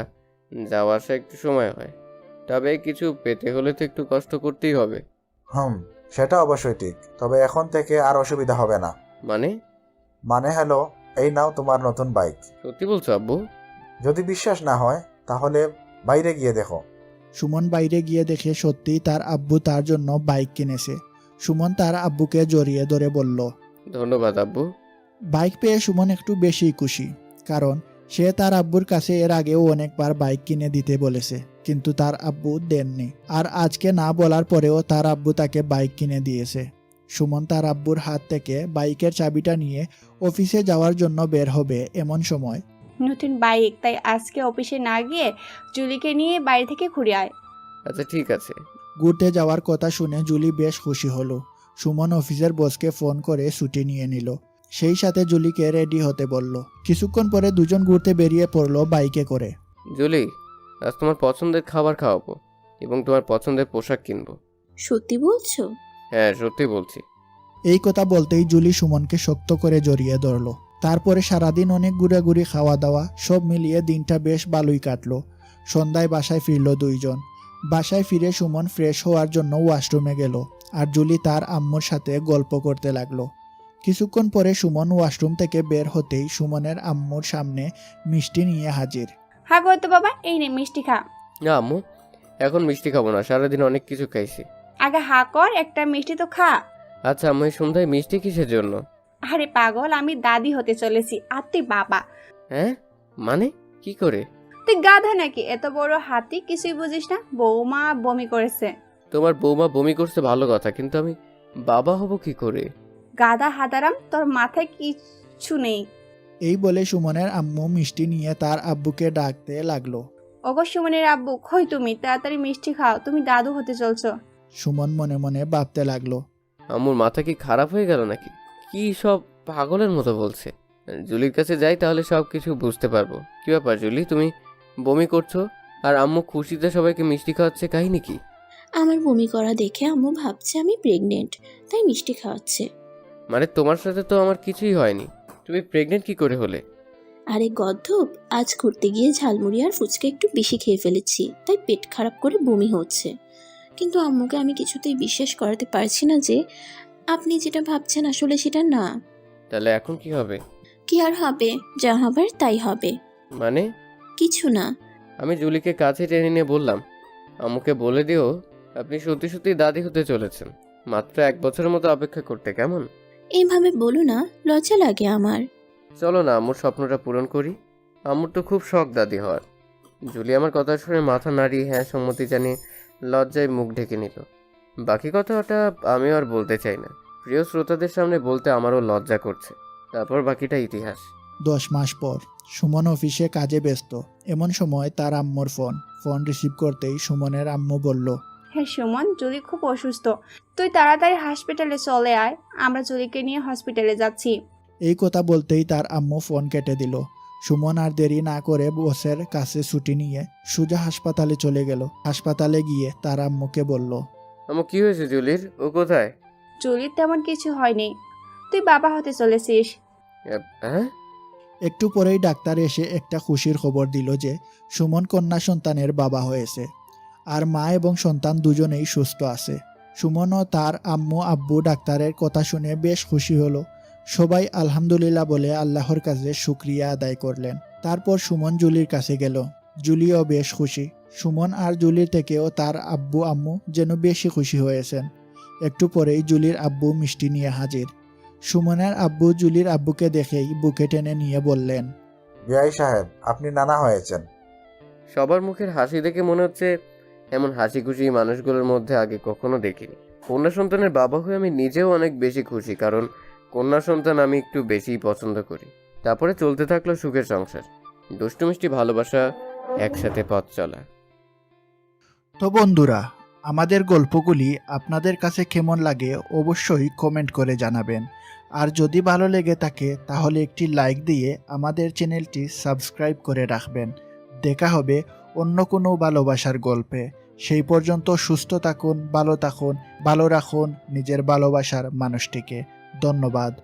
যাওয়া আসা একটু সময় হয়। তবে কিছু পেতে হলে তো একটু কষ্ট করতেই হবে। সেটা অবশ্যই ঠিক, তবে এখন থেকে আর অসুবিধা হবে না। মানে হলো, এই নাও তোমার নতুন বাইক। সত্যি বলছো আব্বু? যদি বিশ্বাস না হয় তাহলে বাইরে গিয়ে দেখো। সুমন বাইরে গিয়ে দেখে সত্যিই তার আব্বু তার জন্য বাইক কিনেছে। সুমন তার আব্বুকে জড়িয়ে ধরে বলল, ধন্যবাদ আব্বু। বাইক পেয়ে সুমন একটু বেশি খুশি, কারণ সে তার আব্বুর কাছে এর আগেও অনেকবার বাইক কিনে দিতে বলেছে, কিন্তু তার আব্বু দেননি। আর আজকে না বলার পরেও তার আব্বু তাকে বাইক কিনে দিয়েছে। সুমন তার আব্বুর হাত থেকে বাইকের চাবিটা নিয়ে অফিসে যাওয়ার জন্য বের হবে এমন সময়, নতুন বাইক, তাই আজকে অফিসে না গিয়ে জুলিকে নিয়ে বাড়ি থেকে ঘুরে আয়। আচ্ছা ঠিক আছে। ঘুরতে যাওয়ার কথা শুনে জুলি বেশ খুশি হলো। সুমন অফিসের বসকে ফোন করে ছুটি নিয়ে নিল। সেই সাথে জুলিকে রেডি হতে বলল। কিছুক্ষণ পরে দুজন ঘুরতে বেরিয়ে পড়লো বাইকে করে। জুলি, আজ তোমার পছন্দের খাবার খাওয়াবো এবং তোমার পছন্দের পোশাক কিনবো। সত্যি বলছো? হ্যাঁ, সত্যি বলছি। এই কথা বলতেই জুলি সুমনকে শক্ত করে জড়িয়ে ধরলো। তারপরে সারাদিন অনেক ঘুরাঘুরি, খাওয়া দাওয়া সব মিলিয়ে দিনটা বেশ ভালোই কাটলো। সন্ধ্যায় বাসায় ফিরল দুইজন। বাসায় ফিরে সুমন ফ্রেশ হওয়ার জন্য ওয়াশরুমে গেল, আর জুলি তার আম্মুর সাথে গল্প করতে লাগলো। কিছুক্ষণ পরে সুমন ওয়াশরুম থেকে বের হতেই সুমনের আম্মুর সামনে মিষ্টি নিয়ে হাজির। হ্যাঁ গো তো বাবা, এই নে মিষ্টি খা। না আম্মু, এখন মিষ্টি খাবো না, সারাদিন অনেক কিছু খাইছি। আগে হা কর, একটা মিষ্টি তো খা। আচ্ছা আম্মু, এই সন্ধ্যায় মিষ্টি কিসের জন্য? আরে পাগল, আমি দাদি হতে চলেছি আর তুই বাবা। হ্যাঁ মানে, কি করে? তুই গাধা নাকি? এত বড় হাতি, কিছুই বুঝিস না? বৌমা বমি করেছে। তোমার বৌমা বমি করছে ভালো কথা, কিন্তু আমি বাবা হব কি করে? গাধা হাদারাম, তোর মাথায় কিছু নেই। এই বলে সুমনের আম্মু মিষ্টি নিয়ে তার আব্বুকে ডাকতে লাগলো। ওগো সুমনের আব্বু, কই তুমি? তাড়াতাড়ি মিষ্টি খাও, তুমি দাদু হতে চলছো। সুমন মনে মনে ভাবতে লাগলো, আম্মুর মাথা কি খারাপ হয়ে গেল নাকি? কি সব পাগলের মতো বলছে। জুলির কাছে যাই, তাহলে সব কিছু বুঝতে পারবো। কি ব্যাপার জুলি, তুমি বমি করছো আর আম্মু খুশিতে সবাইকে মিষ্টি খাওয়াচ্ছে, কাহিনী কি? আমার বমি করা দেখে আম্মু ভাবছে আমি প্রেগনেন্ট, তাই মিষ্টি খাওয়াচ্ছে। মানে তোমার সাথে তো আমার কিছুই হয়নি, তুমি প্রেগনেন্ট কি করে হলে? আরে গদ্ধপ, আজ ঘুরতে গিয়ে ঝালমুড়ি আর ফুচকা একটু বেশি খেয়ে ফেলেছি, তাই পেট খারাপ করে বমি হচ্ছে। কিন্তু আম্মুকে আমি কিছুতেই বিশ্বাস করাতে পারছি না যে আপনি যেটা ভাবছেন আসলে সেটা না। তাহলে এখন কি হবে? কি আর হবে, যা হবার তাই হবে। মানে? কিছু না। আমি জুলিকে কাছে টেনে নিয়ে বললাম, আম্মুকে বলে দিও আপনি সত্যি সত্যি দাদি হতে চলেছেন। মাত্র 1 বছরের মতো অপেক্ষা করতে, কেমন? এইভাবে বলো না, লজ্জা লাগে আমার। চলো না আম্মুর স্বপ্নটা পূরণ করি। আম্মুর তো খুব শখ দাদি হওয়ার। জুলি আমার কথা শুনে মাথা নাড়িয়ে হ্যাঁ সম্মতি জানিয়ে লজ্জায় মুখ ঢেকে নিল। বাকি কথাটা আমিও আর বলতে চাই না, প্রিয় শ্রোতাদের সামনে বলতে আমারও লজ্জা করছে। তারপর বাকিটা ইতিহাস। 10 মাস পর সুমন অফিসে কাজে ব্যস্ত। এমন সময় তার আম্মুর ফোন রিসিভ করতেই সুমনের আম্মু বলল, হ্যাঁ সুমন, জুলি খুব অসুস্থ, তুই তাড়াতাড়ি হসপিটালে চলে আয়, আমরা জুলিকে নিয়ে হসপিটালে যাচ্ছি। এই কথা বলতেই তার আম্মু ফোন কেটে দিল। সুমন আর দেরি না করে বসের কাছে ছুটি নিয়ে সোজা হাসপাতালে চলে গেল। হাসপাতালে গিয়ে তার আম্মুকে বলল, আম্মু কি হয়েছে জুলির, ও কোথায়? জুলির তেমন কিছু হয়নি, তুই বাবা হতে চলেছিস। হ্যাঁ? একটু পরেই ডাক্তার এসে একটা খুশির খবর দিল যে সুমন কন্যা সন্তানের বাবা হয়েছে, আর মা এবং সন্তান দুজনেই সুস্থ আছে। সুমন ও তার আম্মু আব্বু ডাক্তারের কথা শুনে বেশ খুশি হলো। সবাই আলহামদুলিল্লাহ বলে আল্লাহর কাছে শুক্রিয়া আদায় করলেন। তারপর সুমন জুলির কাছে গেল। জুলিও বেশ খুশি। সুমন আর জুলির থেকেও তার আব্বু আম্মু যেন বেশি খুশি হয়েছেন। একটু পরেই জুলির আব্বু মিষ্টি নিয়ে হাজির। সুমনের আব্বু জুলির আব্বুকে দেখেই বুকে টেনে নিয়ে বললেন, বিআই সাহেব, আপনি নানা হয়েছেন। সবার মুখের হাসি দেখে মনে হচ্ছে এমন হাসি খুশি মানুষগুলোর মধ্যে আগে কখনো দেখিনি। কন্যা সন্তানের বাবা হয়ে আমি নিজেও অনেক বেশি খুশি, কারণ কন্যা সন্তান আমি একটু বেশিই পছন্দ করি। তারপরে চলতে থাকলো সুখের সংসার, দুষ্টু মিষ্টি ভালোবাসা, একসাথে পথ চলা। তো বন্ধুরা, আমাদের গল্পগুলি আপনাদের কাছে কেমন লাগে অবশ্যই কমেন্ট করে জানাবেন। আর যদি ভালো লেগে থাকে তাহলে একটি লাইক দিয়ে আমাদের চ্যানেলটি সাবস্ক্রাইব করে রাখবেন। দেখা হবে অন্য কোনো ভালোবাসার গল্পে। সেই পর্যন্ত সুস্থ থাকুন, ভালো রাখুন নিজের ভালোবাসার মানুষটিকে। ধন্যবাদ।